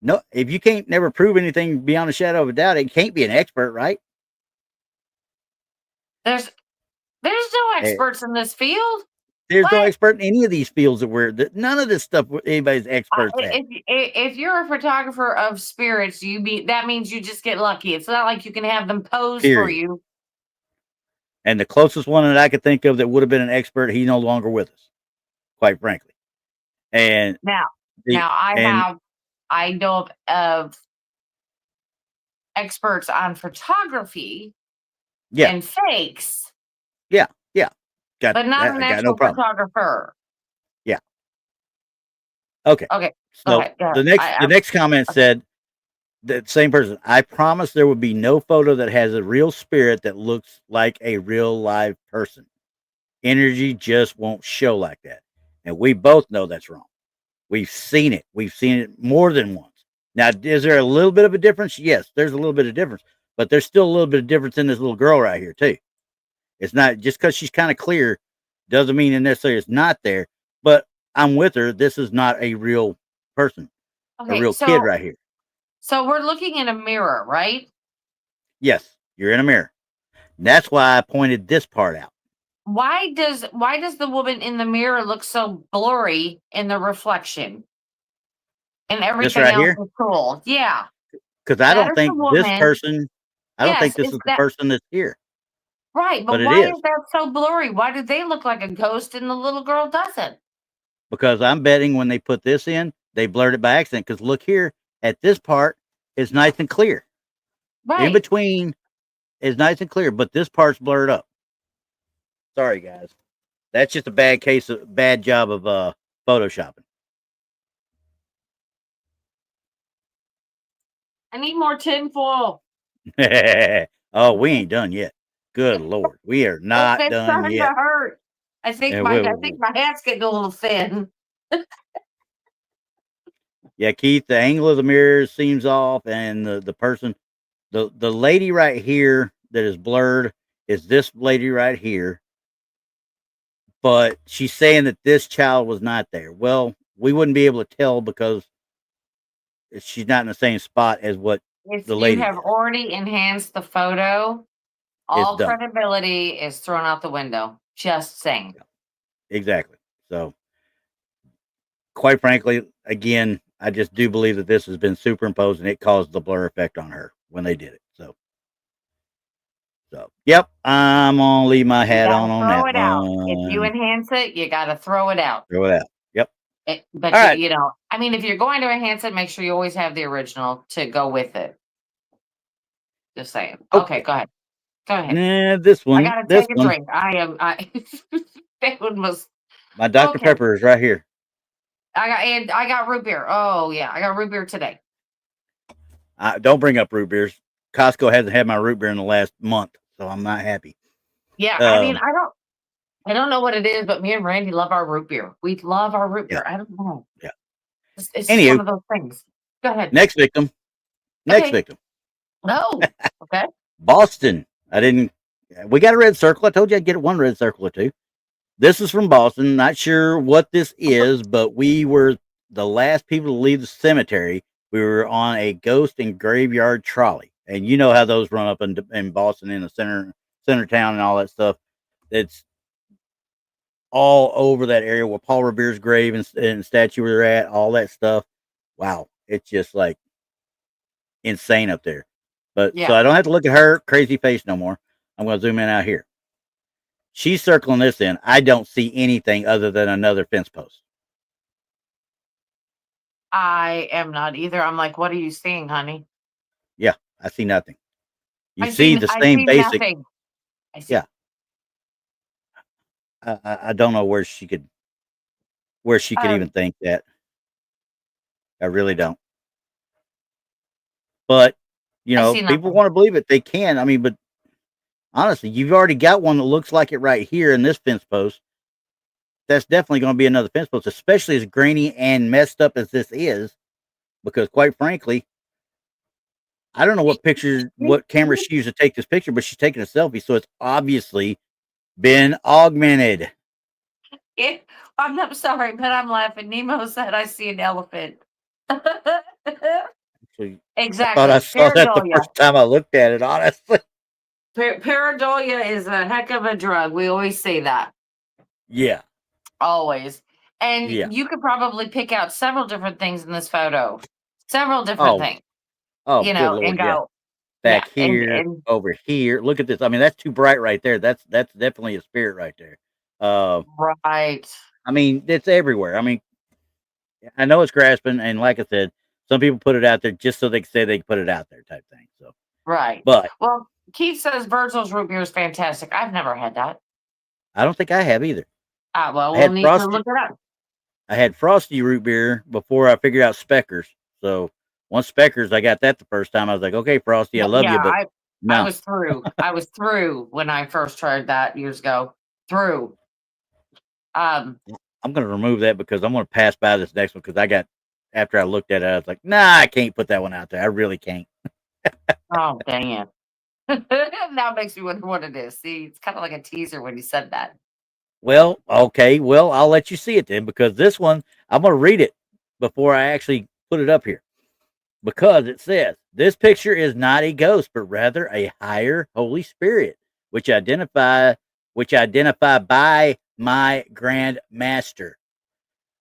No, if you can't never prove anything beyond a shadow of a doubt, it can't be an expert, right? There's no experts in this field. There's no expert in any of these fields none of this stuff anybody's experts at. If you're a photographer of spirits, that means you just get lucky. It's not like you can have them pose for you. And the closest one that I could think of that would have been an expert, he's no longer with us, quite frankly. And I know of experts on photography and fakes. Yeah. But not an actual photographer. Yeah. Okay. So the next comment said, that same person, I promise there would be no photo that has a real spirit that looks like a real live person. Energy just won't show like that. And we both know that's wrong. We've seen it. We've seen it more than once. Now, is there a little bit of a difference? Yes, there's a little bit of difference, but there's still a little bit of difference in this little girl right here too. It's not just because she's kind of clear doesn't mean necessarily it's not there, but I'm with her. This is not a real person, a real kid right here. So we're looking in a mirror, right? Yes, you're in a mirror. And that's why I pointed this part out. Why does the woman in the mirror look so blurry in the reflection? And everything else is cool. Yeah. Because I don't think this person I don't think this is the person that's here. Right, but why is that so blurry? Why do they look like a ghost and the little girl doesn't? Because I'm betting when they put this in, they blurred it by accident. Because look here, at this part, it's nice and clear. Right. In between is nice and clear, but this part's blurred up. Sorry, guys. That's just a bad job of photoshopping. I need more tinfoil. Oh, we ain't done yet. Good Lord, we are not done starting yet. To hurt. I think my hand's getting a little thin. Yeah, Keith, the angle of the mirror seems off, and the person, the lady right here that is blurred is this lady right here. But she's saying that this child was not there. Well, we wouldn't be able to tell because she's not in the same spot as what the lady. You have already enhanced the photo. All credibility is thrown out the window. Just saying. Exactly. So, quite frankly, again, I just do believe that this has been superimposed and it caused the blur effect on her when they did it. So yep, I'm gonna leave my hat on that. Throw it out. If you enhance it, you got to throw it out. Throw it out. Yep. But right. I mean, if you're going to enhance it, make sure you always have the original to go with it. Just saying. Okay, go ahead. Go ahead. Nah, this one. I gotta take a drink. That one was. My Dr. Pepper is right here. I got root beer. Oh yeah, I got root beer today. Don't bring up root beers. Costco hasn't had my root beer in the last month, so I'm not happy. Yeah, I mean, I don't know what it is, but me and Randy love our root beer. We love our root beer. I don't know. Yeah. It's just one of those things. Go ahead. Next victim. No. Okay. Boston. We got a red circle. I told you I'd get one red circle or two. This is from Boston. Not sure what this is, but we were the last people to leave the cemetery. We were on a ghost and graveyard trolley. And you know how those run up in Boston in the center town and all that stuff. It's all over that area where Paul Revere's grave and statue where they're at, all that stuff. Wow. It's just like insane up there. But so I don't have to look at her crazy face no more. I'm going to zoom in out here. She's circling this in. I don't see anything other than another fence post. I am not either. I'm like, what are you seeing, honey? Yeah, I see nothing. You see the same basic. Nothing. Yeah. I don't know where she could even think that. I really don't. But, people want to believe it. They can. I mean, but honestly, you've already got one that looks like it right here in this fence post. That's definitely going to be another fence post, especially as grainy and messed up as this is. Because quite frankly, I don't know what camera she used to take this picture, but she's taking a selfie. So it's obviously been augmented. Yeah, I'm not sorry, but I'm laughing. Nemo said, I see an elephant. Exactly. I thought I saw that the first time I looked at it, honestly. Pareidolia is a heck of a drug. We always say that. Yeah. Always. And you could probably pick out several different things in this photo. Several different things. Oh, Lord, and go. Back here, and over here. Look at this. I mean, that's too bright right there. That's definitely a spirit right there. Right. I mean, it's everywhere. I mean, I know it's grasping, and like I said, some people put it out there just so they can say they can put it out there type thing. So right. But Keith says Virgil's root beer is fantastic. I've never had that. I don't think I have either. We'll need to look it up. I had Frosty root beer before I figured out Speckers. So once Speckers, I got that the first time. I was like, okay, Frosty, I love you, but no. I was through. I was through when I first tried that years ago. Through. I'm going to remove that because I'm going to pass by this next one because after I looked at it, I was like, nah, I can't put that one out there. I really can't. Oh, dang it. Now it makes me wonder what it is. See, it's kind of like a teaser when you said that. Well, okay. Well, I'll let you see it then because this one, I'm going to read it before I actually put it up here. Because it says, this picture is not a ghost, but rather a higher Holy Spirit, which identify by my Grand Master.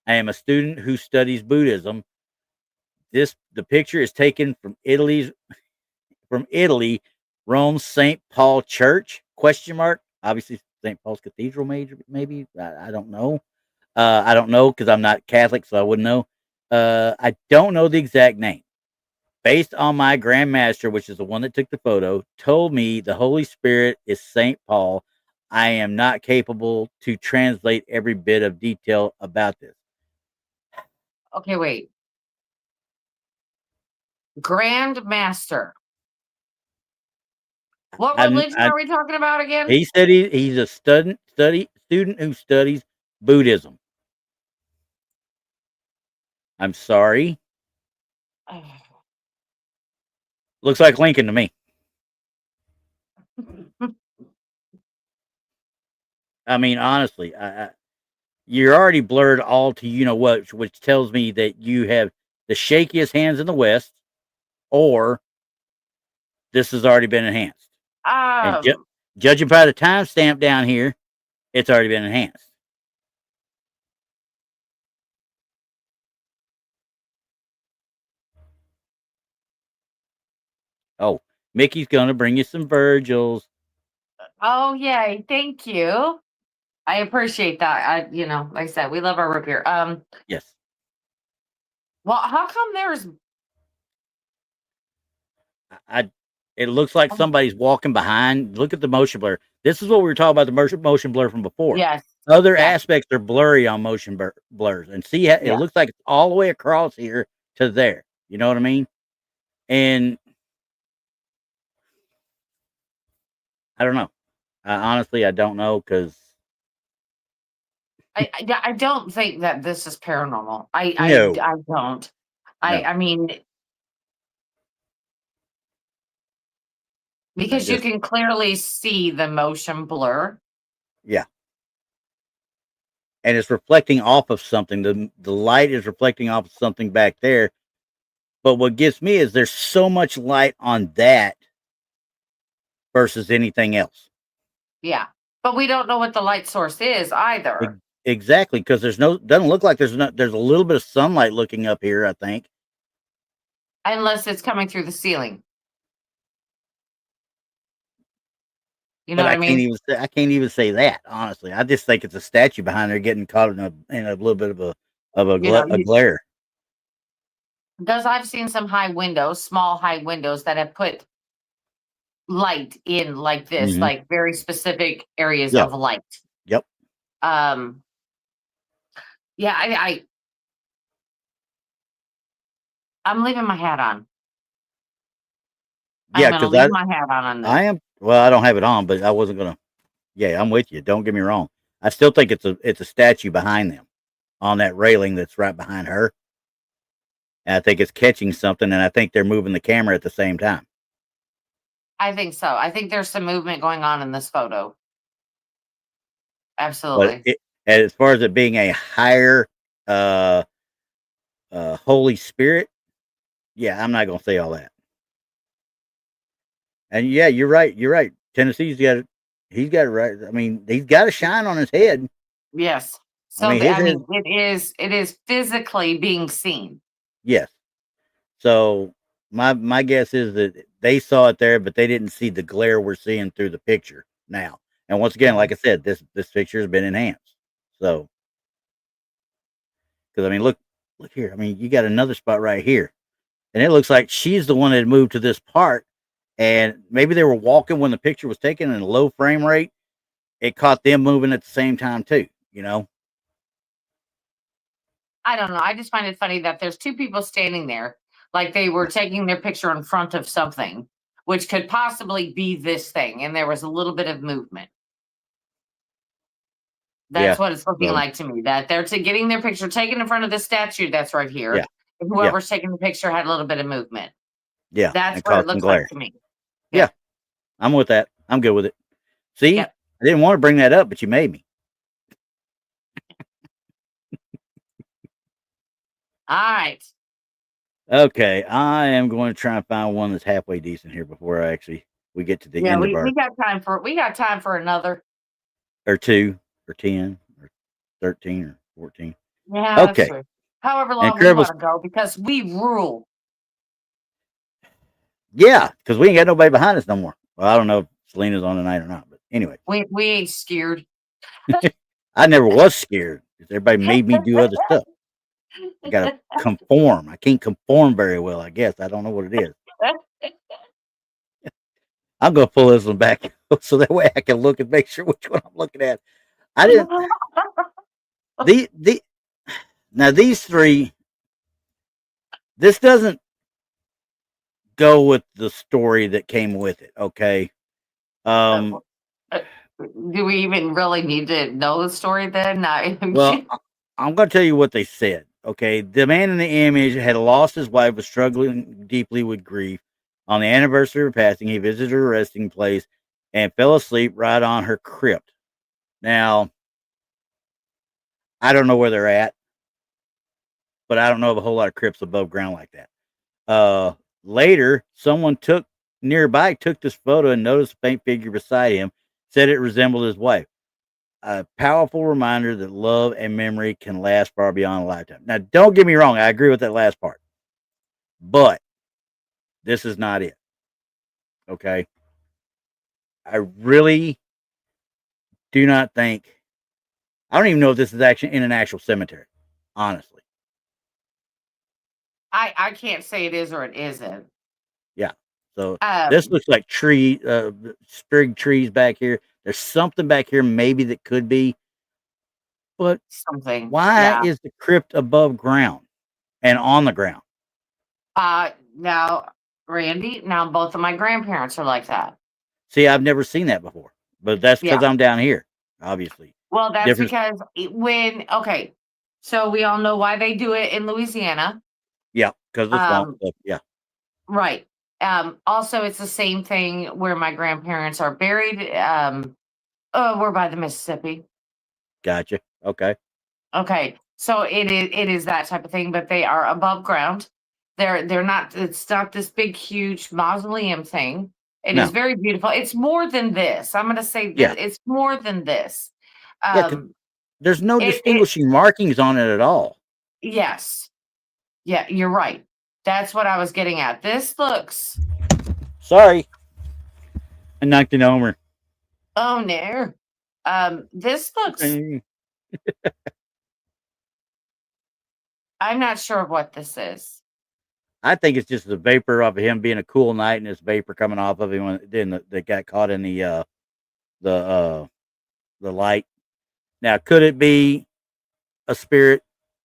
I am a student who studies Buddhism. The picture is taken from Italy, Rome St. Paul Church, ? Obviously, St. Paul's Cathedral, maybe. I don't know. I don't know because I'm not Catholic, so I wouldn't know. I don't know the exact name. Based on my grandmaster, which is the one that took the photo, told me the Holy Spirit is St. Paul. I am not capable to translate every bit of detail about this. Okay, wait. Grandmaster. What religion are we talking about again? He said he's a student who studies Buddhism. I'm sorry. Looks like Lincoln to me. I mean, honestly, you're already blurred all to you know what, which tells me that you have the shakiest hands in the West, or this has already been enhanced. And judging by the timestamp down here, it's already been enhanced. Oh, Mickey's gonna bring you some Virgils. Oh yay! Thank you. I appreciate that. Like I said, we love our root beer. Yes. Well, how come there's? It looks like somebody's walking behind. Look at the motion blur. This is what we were talking about, the motion blur from before. Yes. Other aspects are blurry on motion blurs. And see, it looks like it's all the way across here to there. You know what I mean? And I don't know. Honestly, I don't know because I don't think that this is paranormal. I don't. I mean, because you can clearly see the motion blur. Yeah. And it's reflecting off of something. The light is reflecting off of something back there. But what gets me is there's so much light on that versus anything else. Yeah. But we don't know what the light source is either. Exactly, because doesn't look like there's a little bit of sunlight looking up here, I think. Unless it's coming through the ceiling. You know what I mean? I can't even say that, honestly. I just think it's a statue behind there getting caught in a little bit of a glare. Because I've seen some small high windows that have put light in like this, like very specific areas of light. Yep. Yeah, I'm leaving my hat on. Yeah, because leave my hat on this. I am. Well, I don't have it on, but I wasn't gonna. Yeah, I'm with you. Don't get me wrong. I still think it's a statue behind them on that railing that's right behind her. And I think it's catching something, and I think they're moving the camera at the same time. I think so. I think there's some movement going on in this photo. Absolutely. But as far as it being a higher Holy Spirit, yeah, I'm not gonna say all that. And yeah, you're right. You're right. Tennessee's got it. He's got it right. I mean, he's got a shine on his head. Yes. So it is physically being seen. Yes. So my guess is that they saw it there, but they didn't see the glare we're seeing through the picture now. And once again, like I said, this picture has been enhanced. So, because I mean, look here. I mean, you got another spot right here, and it looks like she's the one that moved to this part. And maybe they were walking when the picture was taken in a low frame rate. It caught them moving at the same time too, you know? I don't know. I just find it funny that there's two people standing there like they were taking their picture in front of something, which could possibly be this thing. And there was a little bit of movement. That's what it's looking like to me, that they're getting their picture taken in front of the statue that's right here. Yeah. And whoever's taking the picture had a little bit of movement. Yeah. That's what it looks like to me. Yeah. I'm with that. I'm good with it. See, I didn't want to bring that up, but you made me. All right. Okay. I am going to try and find one that's halfway decent here before we get to the end of our. We got time for another. Or 2 or 10 or 13 or 14. Yeah. Okay. However long we want to go, because we rule. Yeah, because we ain't got nobody behind us no more. Well, I don't know if Selena's on tonight or not, but anyway. We ain't scared. I never was scared because everybody made me do other stuff. I gotta conform. I can't conform very well, I guess. I don't know what it is. I'm gonna pull this one back so that way I can look and make sure which one I'm looking at. I didn't now these three, this doesn't go with the story that came with it, okay? Do we even really need to know the story then? Well, I'm going to tell you what they said, okay? The man in the image had lost his wife, was struggling deeply with grief. On the anniversary of her passing, he visited her resting place and fell asleep right on her crypt. Now, I don't know where they're at, but I don't know of a whole lot of crypts above ground like that. Later, someone took this photo and noticed a faint figure beside him, said it resembled his wife. A powerful reminder that love and memory can last far beyond a lifetime. Now, don't get me wrong, I agree with that last part, but this is not it. Okay. I really do not think, I don't even know if this is actually in an actual cemetery, honestly. I can't say it is or it isn't. Yeah. So this looks like sprig trees back here. There's something back here maybe that could be, but something. Why is the crypt above ground and on the ground? Now, Randy, both of my grandparents are like that. See, I've never seen that before, but that's because I'm down here, obviously. Well, that's because so we all know why they do it in Louisiana. Yeah, because of the swamp stuff. Yeah. Right. Also, it's the same thing where my grandparents are buried. We're by the Mississippi. Gotcha. Okay. Okay. So it is that type of thing, but they are above ground. They're not. It's not this big, huge mausoleum thing. It is very beautiful. It's more than this. I'm going to say it's more than this. There's no distinguishing markings on it at all. Yes. Yeah, you're right. That's what I was getting at. This looks. Sorry. I knocked an Omer. Oh, no. This looks. I'm not sure of what this is. I think it's just the vapor of him being a cool night and this vapor coming off of him when they got caught in the light. Now, could it be a spirit?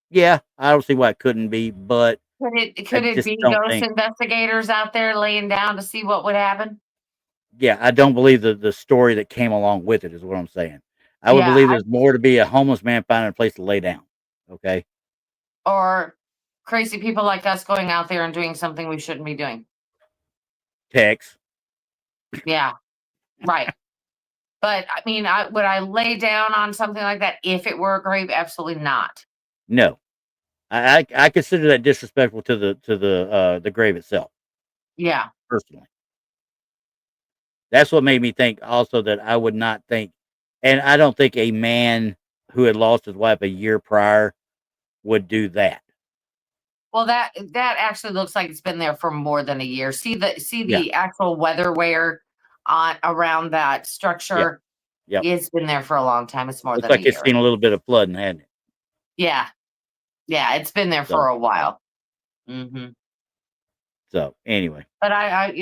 Yeah, I don't see why it couldn't be, but could it be ghost investigators out there laying down to see what would happen? Yeah, I don't believe the story that came along with it is what I'm saying. I would believe there's more to be a homeless man finding a place to lay down. Okay. Or crazy people like us going out there and doing something we shouldn't be doing. Text. Yeah. Right. But I mean, would I lay down on something like that if it were a grave? Absolutely not. No. I consider that disrespectful to the grave itself. Yeah. Personally. That's what made me think also that I would not think, and I don't think a man who had lost his wife a year prior would do that. Well, that actually looks like it's been there for more than a year. See the actual weather wear on around that structure. Yep. It's been there for a long time. It's more looks than like a year. It's seen a little bit of flooding, hasn't it? Yeah. Yeah, it's been there for a while. Mm-hmm. So anyway. But I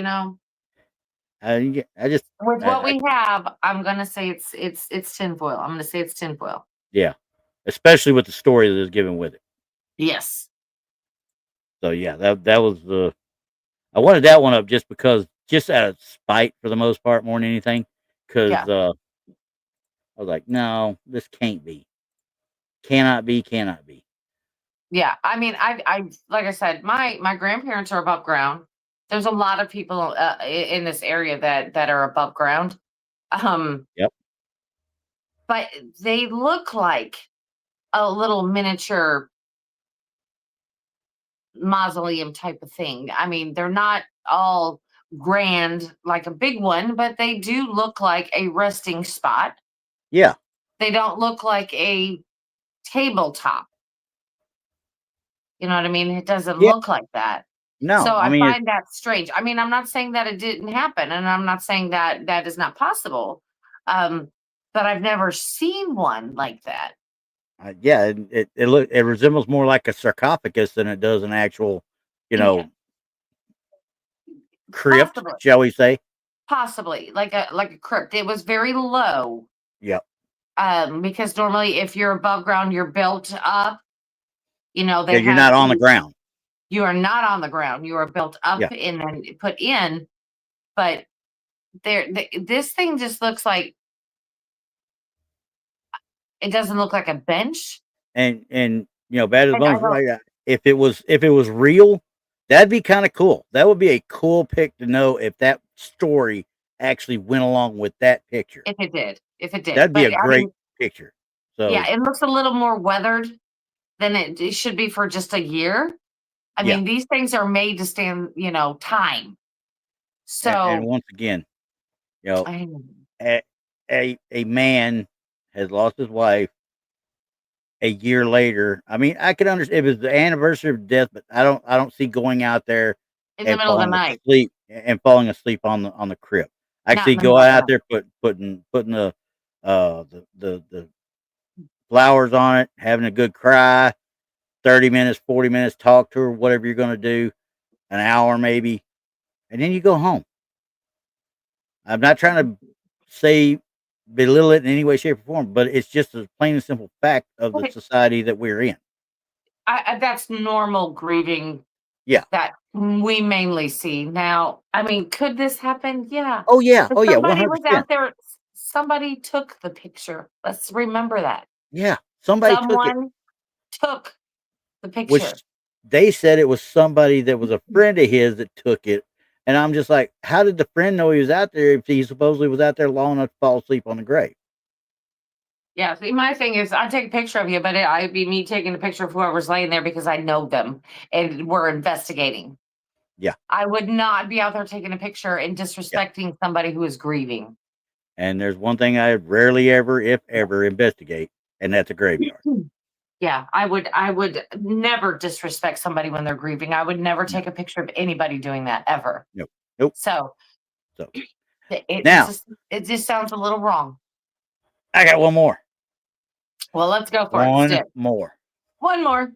just with what we have, I'm gonna say it's tinfoil. I'm gonna say it's tinfoil. Yeah. Especially with the story that is given with it. Yes. So yeah, that was I wanted that one up just out of spite for the most part more than anything. Because I was like, no, this can't be. Cannot be. Yeah. I mean, I like I said, my grandparents are above ground. There's a lot of people in this area that are above ground. Yep. But they look like a little miniature mausoleum type of thing. I mean, they're not all grand like a big one, but they do look like a resting spot. Yeah. They don't look like a tabletop. You know what I mean? It doesn't look like that. No, So I I mean, find that strange. I mean, I'm not saying that it didn't happen, and I'm not saying that that is not possible. Um, but I've never seen one like that. yeah, it resembles more like a sarcophagus than it does an actual, you Yeah, know, crypt, possibly, shall we say? possibly like a crypt. It was very low. Yep. Because normally if you're above ground, you're built up. Yeah, They you're not have on the ground. you are not on the ground. You are built up Yeah. and then put in. But this thing just looks like it doesn't look like a bench. And bad as And I bones. don't. If it was real, that'd be kind of cool. That would be a cool pic to know if that story actually went along with that picture. If it did, That'd be but a I great mean, picture. yeah, So it looks a little more weathered than it should be for just a year. I yeah, mean, these things are made to stand, time. and So once again, you know, I, a man has lost his wife a year later. I mean, I could understand if it was the anniversary of death, but I don't see going out there in the and middle of the falling night, asleep on the crib. I not in see the middle go of the out night. there putting the flowers on it, having a good cry, 30 minutes, 40 minutes, talk to her, whatever you're gonna do, an hour maybe, and then you go home. I'm not trying to say belittle it in any way, shape, or form, but it's just a plain and simple fact of the Okay, society that we're in. that's normal grieving Yeah. that we mainly see now. I mean, could this happen? Yeah. Oh yeah. If Oh yeah. One somebody hundred was percent. out there, somebody took the picture. Let's remember that. Yeah. Somebody took it, Someone took the picture. which they said it was somebody that was a friend of his that took it. And I'm just like, how did the friend know he was out there if he supposedly was out there long enough to fall asleep on the grave? Yeah, see, my thing is, I'd take a picture of you, but I'd be me taking a picture of whoever's laying there because I know them and we're investigating. Yeah. I would not be out there taking a picture and Yeah. disrespecting somebody who is grieving. And there's one thing I rarely ever, if ever, investigate, and that's a graveyard. Yeah, I would never disrespect somebody when they're grieving. I would never No. take a picture of anybody doing that ever. Nope. Nope. So So it's now just it just sounds a little wrong. I got one more. Well, let's go for it. Let's do One it. more. One more.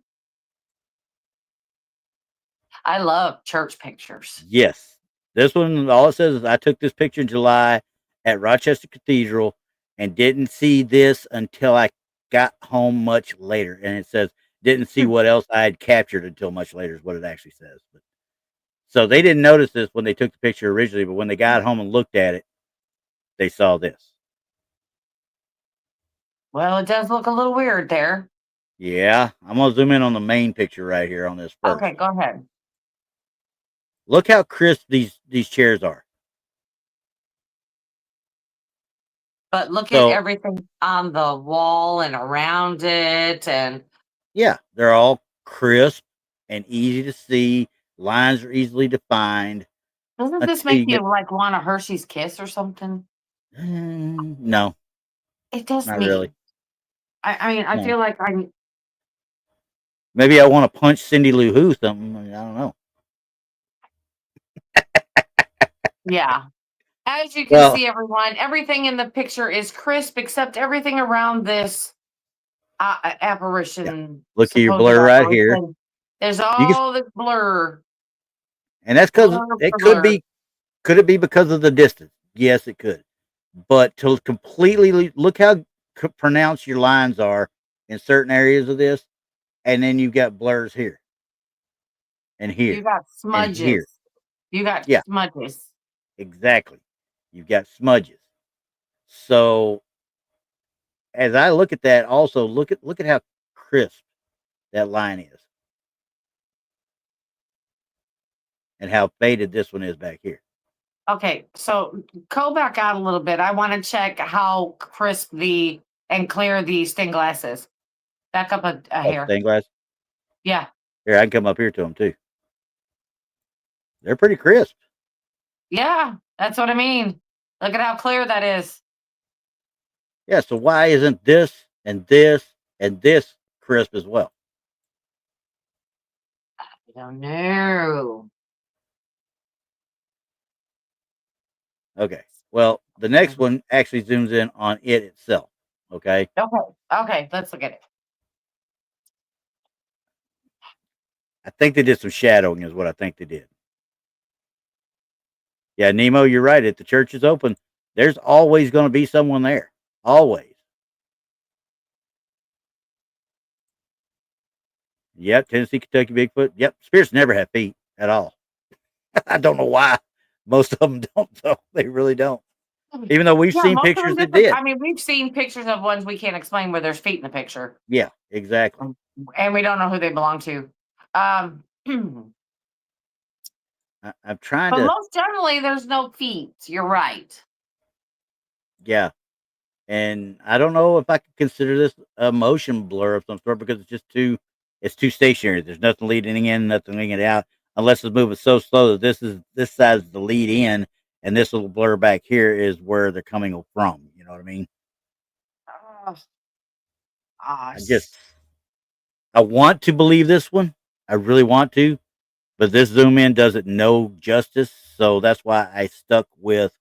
I love church pictures. Yes. This one, all it says is I took this picture in July at Rochester Cathedral and didn't see this until I got home much later. And it says, didn't see Hmm. what else I had captured until much later, is what it actually says. But, so they didn't notice this when they took the picture originally, but when they got home and looked at it, they saw this. Well, it does look a little weird there. Yeah. I'm going to zoom in on the main picture right here on this first. Okay, go ahead. Look how crisp these chairs are. But look at So, everything on the wall and around it. And yeah, they're all crisp and easy to see. Lines are easily defined. doesn't this Until make you you get like want a Hershey's Kiss or something? no, It does not me. really. I mean, I No, feel like I'm, maybe I want to punch Cindy Lou Who something. I don't know. yeah. As you can Well, see, everyone, everything in the picture is crisp except everything around this yeah. apparition, Look at your supposed blur right here. apparition. There's You can, all this blur, and that's because blur, it blur, could blur. be. Could it be because of the distance? Yes, it could. But to completely look how pronounced your lines are in certain areas of this, and then you've got blurs here and You here got and here. smudges. You got Yeah, smudges. exactly. You've got smudges. So as I look at that, also look at how crisp that line is, and how faded this one is back here. Okay, so go back out a little bit. I want to check how crisp and clear the stained glass is. Back up a Oh, hair. stained glass. Yeah. Here, I can come up here to them too. They're pretty crisp. Yeah, that's what I mean. Look at how clear that is. Yeah. So why isn't this and this and this crisp as well? don't know. Okay. Well, the next one actually zooms in on it itself. Okay. Okay. Let's look at it. I think they did some shadowing, is what I think they did. Yeah, Nemo, you're right. If the church is open, there's always going to be someone there. Always. Yep. Tennessee, Kentucky, Bigfoot. Yep. Spirits never have feet at all. I don't know why. Most of them don't, though. They really don't. Even though we've seen most of pictures them that did. I mean, we've seen pictures of ones we can't explain where there's feet in the picture. Yeah, exactly. And we don't know who they belong to. I'm trying But to. most generally, there's no feet. You're right. Yeah. And I don't know if I could consider this a motion blur of some sort because it's too stationary. There's nothing leading in, nothing leading out, unless it's moving so slow that this side's the lead in, and this little blur back here is where they're coming from. You know what I mean? Oh, I want to believe this one. I really want to, but this zoom in does it no justice. So that's why I stuck with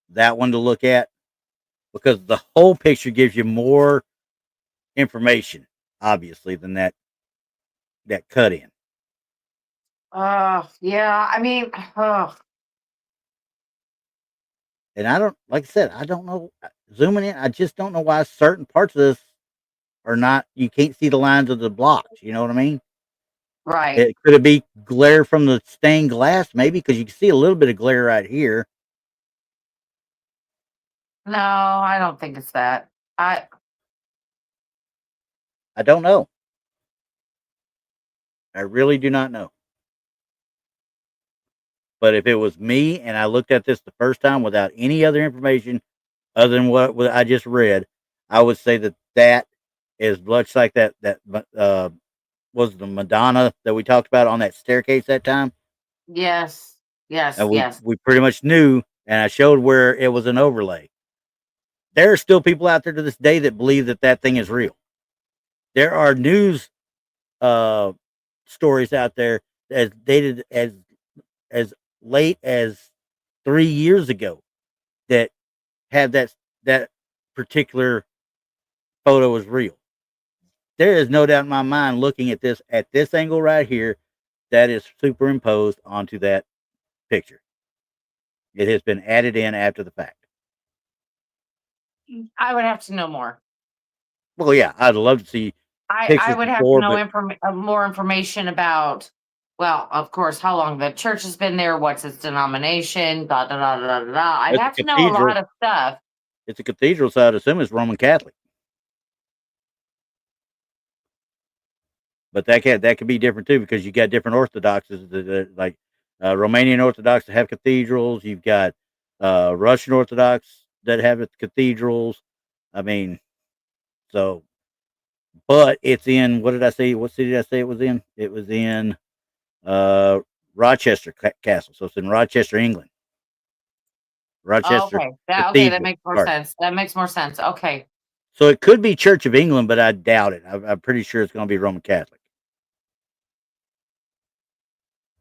that one to look at, because the whole picture gives you more information, obviously, than that cut in. yeah. I mean, And I don't, like I said, I don't know. Zooming in, I just don't know why certain parts of this are not. You can't see the lines of the blocks. You know what I mean? right. Could it be glare from the stained glass? Maybe, because you can see a little bit of glare right here. No, I don't think it's that. I don't know. I really do not know. But if it was me and I looked at this the first time without any other information other than what I just read, I would say that is much like that was the Madonna that we talked about on that staircase that time. Yes. And Yes. we pretty much knew, and I showed where it was an overlay. There are still people out there to this day that believe that thing is real. There are news stories out there as dated as late as 3 years ago that have that particular photo is real. There is no doubt in my mind, looking at this angle right here, that is superimposed onto that picture. It has been added in after the fact. I would have to know more. Well, yeah, I'd love to see I pictures would have to before, know but more information about, well, of course, how long the church has been there, what's its denomination, da da da da da da. I'd it's a have to know a cathedral. lot of stuff. It's a cathedral, so I'd assume it's Roman Catholic. But that could be different too, because you got different Orthodoxes like Romanian Orthodox that have cathedrals. You've got Russian Orthodox that have cathedrals. I mean, so, but it's in, what did I say? What city did I say it was in? It was in uh, Rochester Castle. So it's in Rochester, England. Rochester Okay. That Cathedral. makes more Sorry. sense. That makes more sense. Okay. So it could be Church of England, but I doubt it. I'm pretty sure it's going to be Roman Catholic.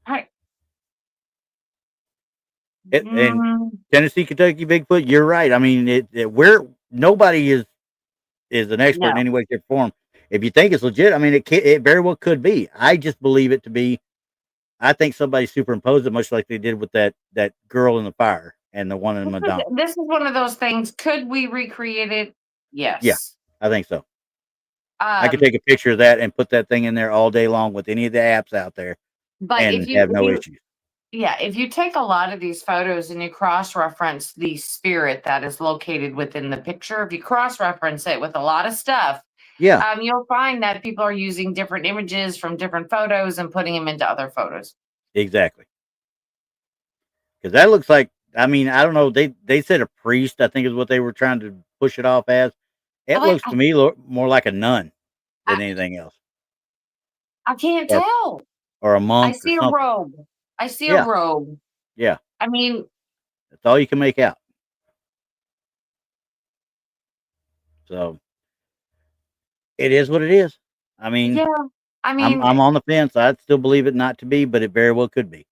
All right. And Tennessee, Kentucky, Bigfoot. You're right. I mean, nobody is an expert in No. any way, shape, or form. If you think it's legit, I mean, it very well could be. I just believe it to be. I think somebody superimposed it, much like they did with that girl in the fire and the one in Madonna. This is one of those things. Could we recreate it? Yeah, Yes. I think so. I could take a picture of that and put that thing in there all day long with any of the apps out there, But and have no issues. Yeah, if you take a lot of these photos and you cross-reference the spirit that is located within the picture, if you cross-reference it with a lot of stuff, Yeah, you'll find that people are using different images from different photos and putting them into other photos. exactly. Because that looks like, I mean, I don't know. They said a priest, I think, is what they were trying to push it off as. It Like, looks to me more like a nun than I, anything else, I can't or tell. a I monk or see a something. robe. I see a Yeah, robe. yeah. I mean, That's all you can make out. So it is what it is. I mean, yeah, I mean, I'm on the fence. I'd still believe it not to be, but it very well could be.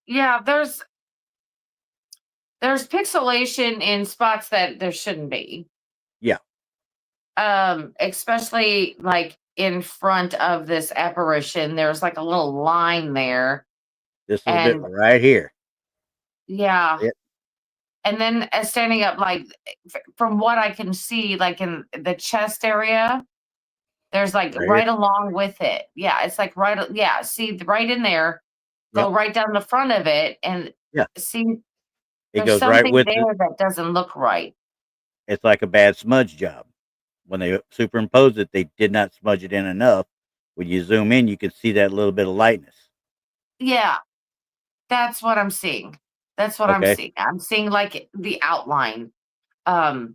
yeah, there's pixelation in spots that there shouldn't be. Yeah. Especially like in front of this apparition, there's like a little line there. This little bit right here. Yeah. And then standing up, like from what I can see, like in the chest area, there's like right along with it. Yeah, it's like right. Yeah, see right in there. Go right down the front of it and see. It There's goes something right with there it. that doesn't look right. It's like a bad smudge job. When they superimposed it, they did not smudge it in enough. When you zoom in, you can see that little bit of lightness. Yeah, that's what I'm seeing. That's what I'm seeing. I'm seeing like the outline. So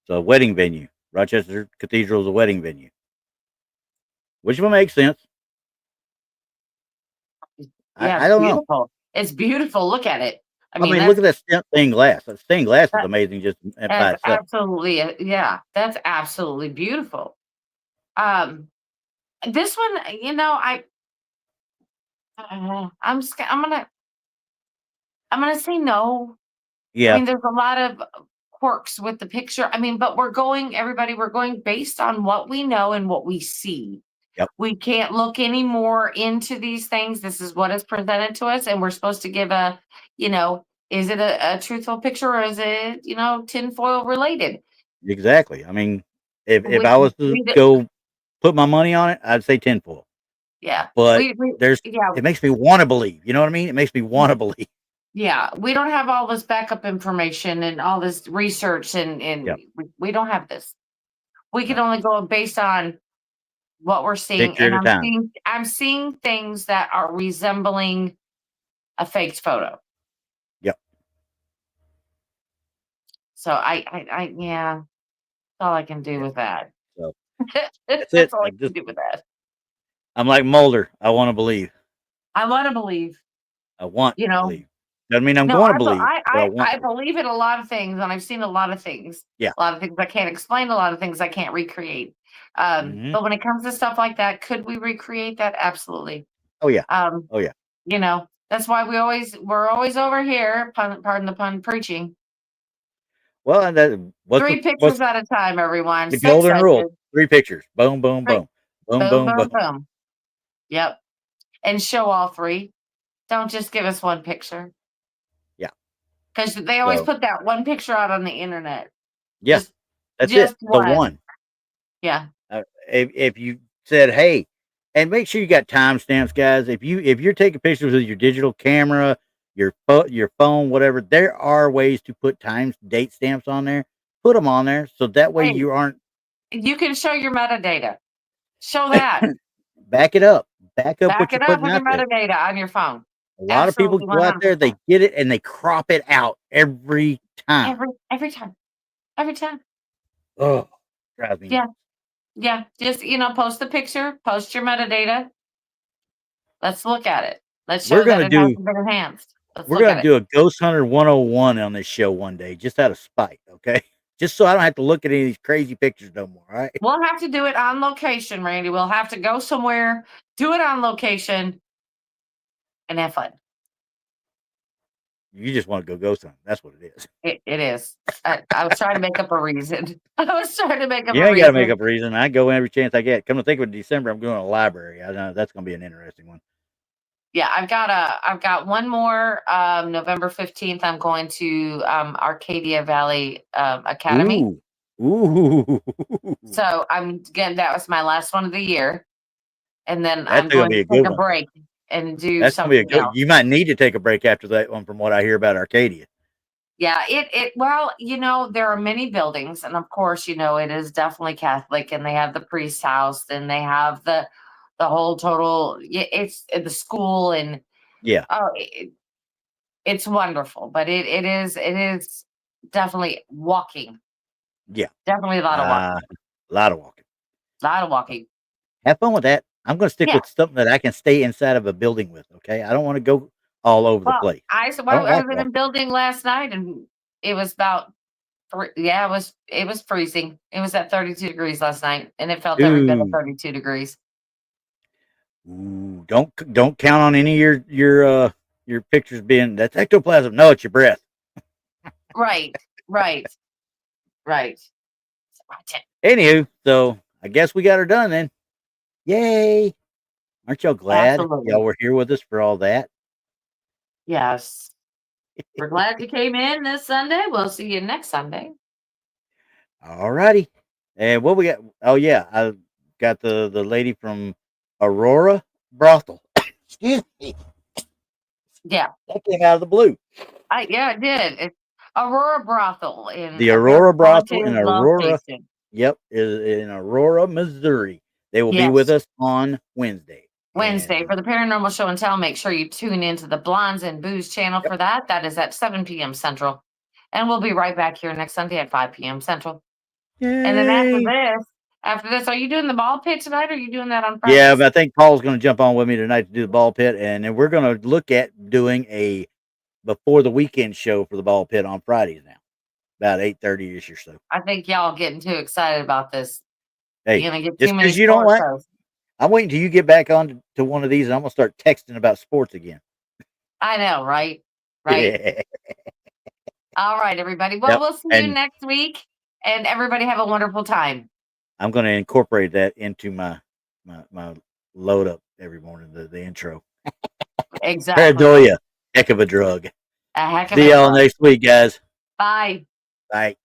a wedding venue. Rochester Cathedral is a wedding venue. Which one makes sense? Yeah, I don't beautiful. know. It's beautiful. Look at it. I mean, look at that stained glass. That stained glass is amazing just by itself. Absolutely. Yeah, that's absolutely beautiful. This one, I'm gonna say no. Yeah. I mean, there's a lot of quirks with the picture. I mean, but we're going based on what we know and what we see. Yep. We can't look any more into these things. This is what is presented to us, and we're supposed to give a, is it a truthful picture or is it, tinfoil related? Exactly. I mean, if I was to go put my money on it, I'd say tinfoil. Yeah. But it makes me want to believe. You know what I mean? It makes me want to believe. Yeah, we don't have all this backup information and all this research, and we don't have this. We can only go based on what we're seeing, Picture and I'm seeing things that are resembling a faked photo. Yep. So yeah, that's all I can do with that. So that's all I can do with that. I'm like Mulder. I want to believe. I want to believe. I want to believe. Doesn't mean I'm going to believe. I believe in a lot of things, and I've seen a lot of things. Yeah. A lot of things I can't explain, a lot of things I can't recreate. But when it comes to stuff like that, could we recreate that? Absolutely. Oh yeah. Oh yeah. That's why we're always over here, pardon the pun, preaching. Well, and three pictures at a time, everyone. The golden rule: 3 pictures. Boom, boom, boom, boom, boom, boom, boom. Yep. And show all 3. Don't just give us one picture. Yeah. Because they always put that one picture out on the internet. Yeah. That's just it. The one. Yeah. If you said, hey, and make sure you got timestamps, guys. If you're taking pictures with your digital camera, your phone, whatever, there are ways to put date stamps on there. Put them on there so that way you aren't. You can show your metadata. Show that. Back it up. Back up with your metadata on your phone. A lot of people go out there, they get it, and they crop it out every time. Every time. Every time. Oh, drives me. Yeah. Just post the picture, post your metadata. Let's look at it. Let's show that it hasn't been enhanced. We're gonna do a Ghost Hunter 101 on this show one day, just out of spite, okay? Just so I don't have to look at any of these crazy pictures no more. All right. We'll have to do it on location, Randy. We'll have to go somewhere, do it on location, and have fun. You just want to go ghost hunting. That's what it is. It is. I was trying to make up a reason. You ain't got to make up a reason. I go every chance I get. Come to think of it, December, I'm going to a library. I know that's going to be an interesting one. Yeah, I've got one more. November 15th, I'm going to Arcadia Valley Academy. Ooh. So that was my last one of the year. And then I'm going to take a break and do something else. You might need to take a break after that one from what I hear about Arcadia. Yeah, well, there are many buildings, and of course, it is definitely Catholic, and they have the priest's house, and they have the whole total, it's the school, and it's wonderful, but it is definitely walking. Yeah. Definitely a lot of walking. A lot of walking. Have fun with that. I'm going to stick with something that I can stay inside of a building with, okay? I don't want to go all over the place. I was in a building last night, and it was about Yeah, it was freezing. It was at 32 degrees last night, and it felt every bit of 32 degrees. Ooh, don't count on any of your pictures being that's ectoplasm. No, it's your breath. Right. Anywho, so I guess we got her done then. Yay! Aren't y'all glad y'all were here with us for all that? Yes. We're glad you came in this Sunday. We'll see you next Sunday. All righty. And what we got? Oh yeah, I got the lady from Aurora Brothel. Excuse me. Yeah, that came out of the blue. Yeah, it did. It's Aurora Brothel in the Aurora Brothel in Aurora. Location. Yep, is in Aurora, Missouri. They will be with us on Wednesday. Wednesday for the Paranormal Show and Tell. Make sure you tune into the Blondes and Boos channel for that. That is at 7 p.m. Central. And we'll be right back here next Sunday at 5 p.m. Central. Yay. And then after this, are you doing the ball pit tonight or are you doing that on Friday? Yeah, but I think Paul's going to jump on with me tonight to do the ball pit. And then we're going to look at doing a before the weekend show for the ball pit on Fridays now. About 8:30ish or so. I think y'all getting too excited about this. Hey, you're gonna get too many you don't like. I'm waiting till you get back on to one of these, and I'm gonna start texting about sports again. I know, right? Yeah. All right, everybody. Well, we'll see you next week, and everybody have a wonderful time. I'm gonna incorporate that into my load up every morning. The intro. Exactly. Paranoia, heck of a drug. A heck of a drug. See y'all next week, guys. Bye. Bye.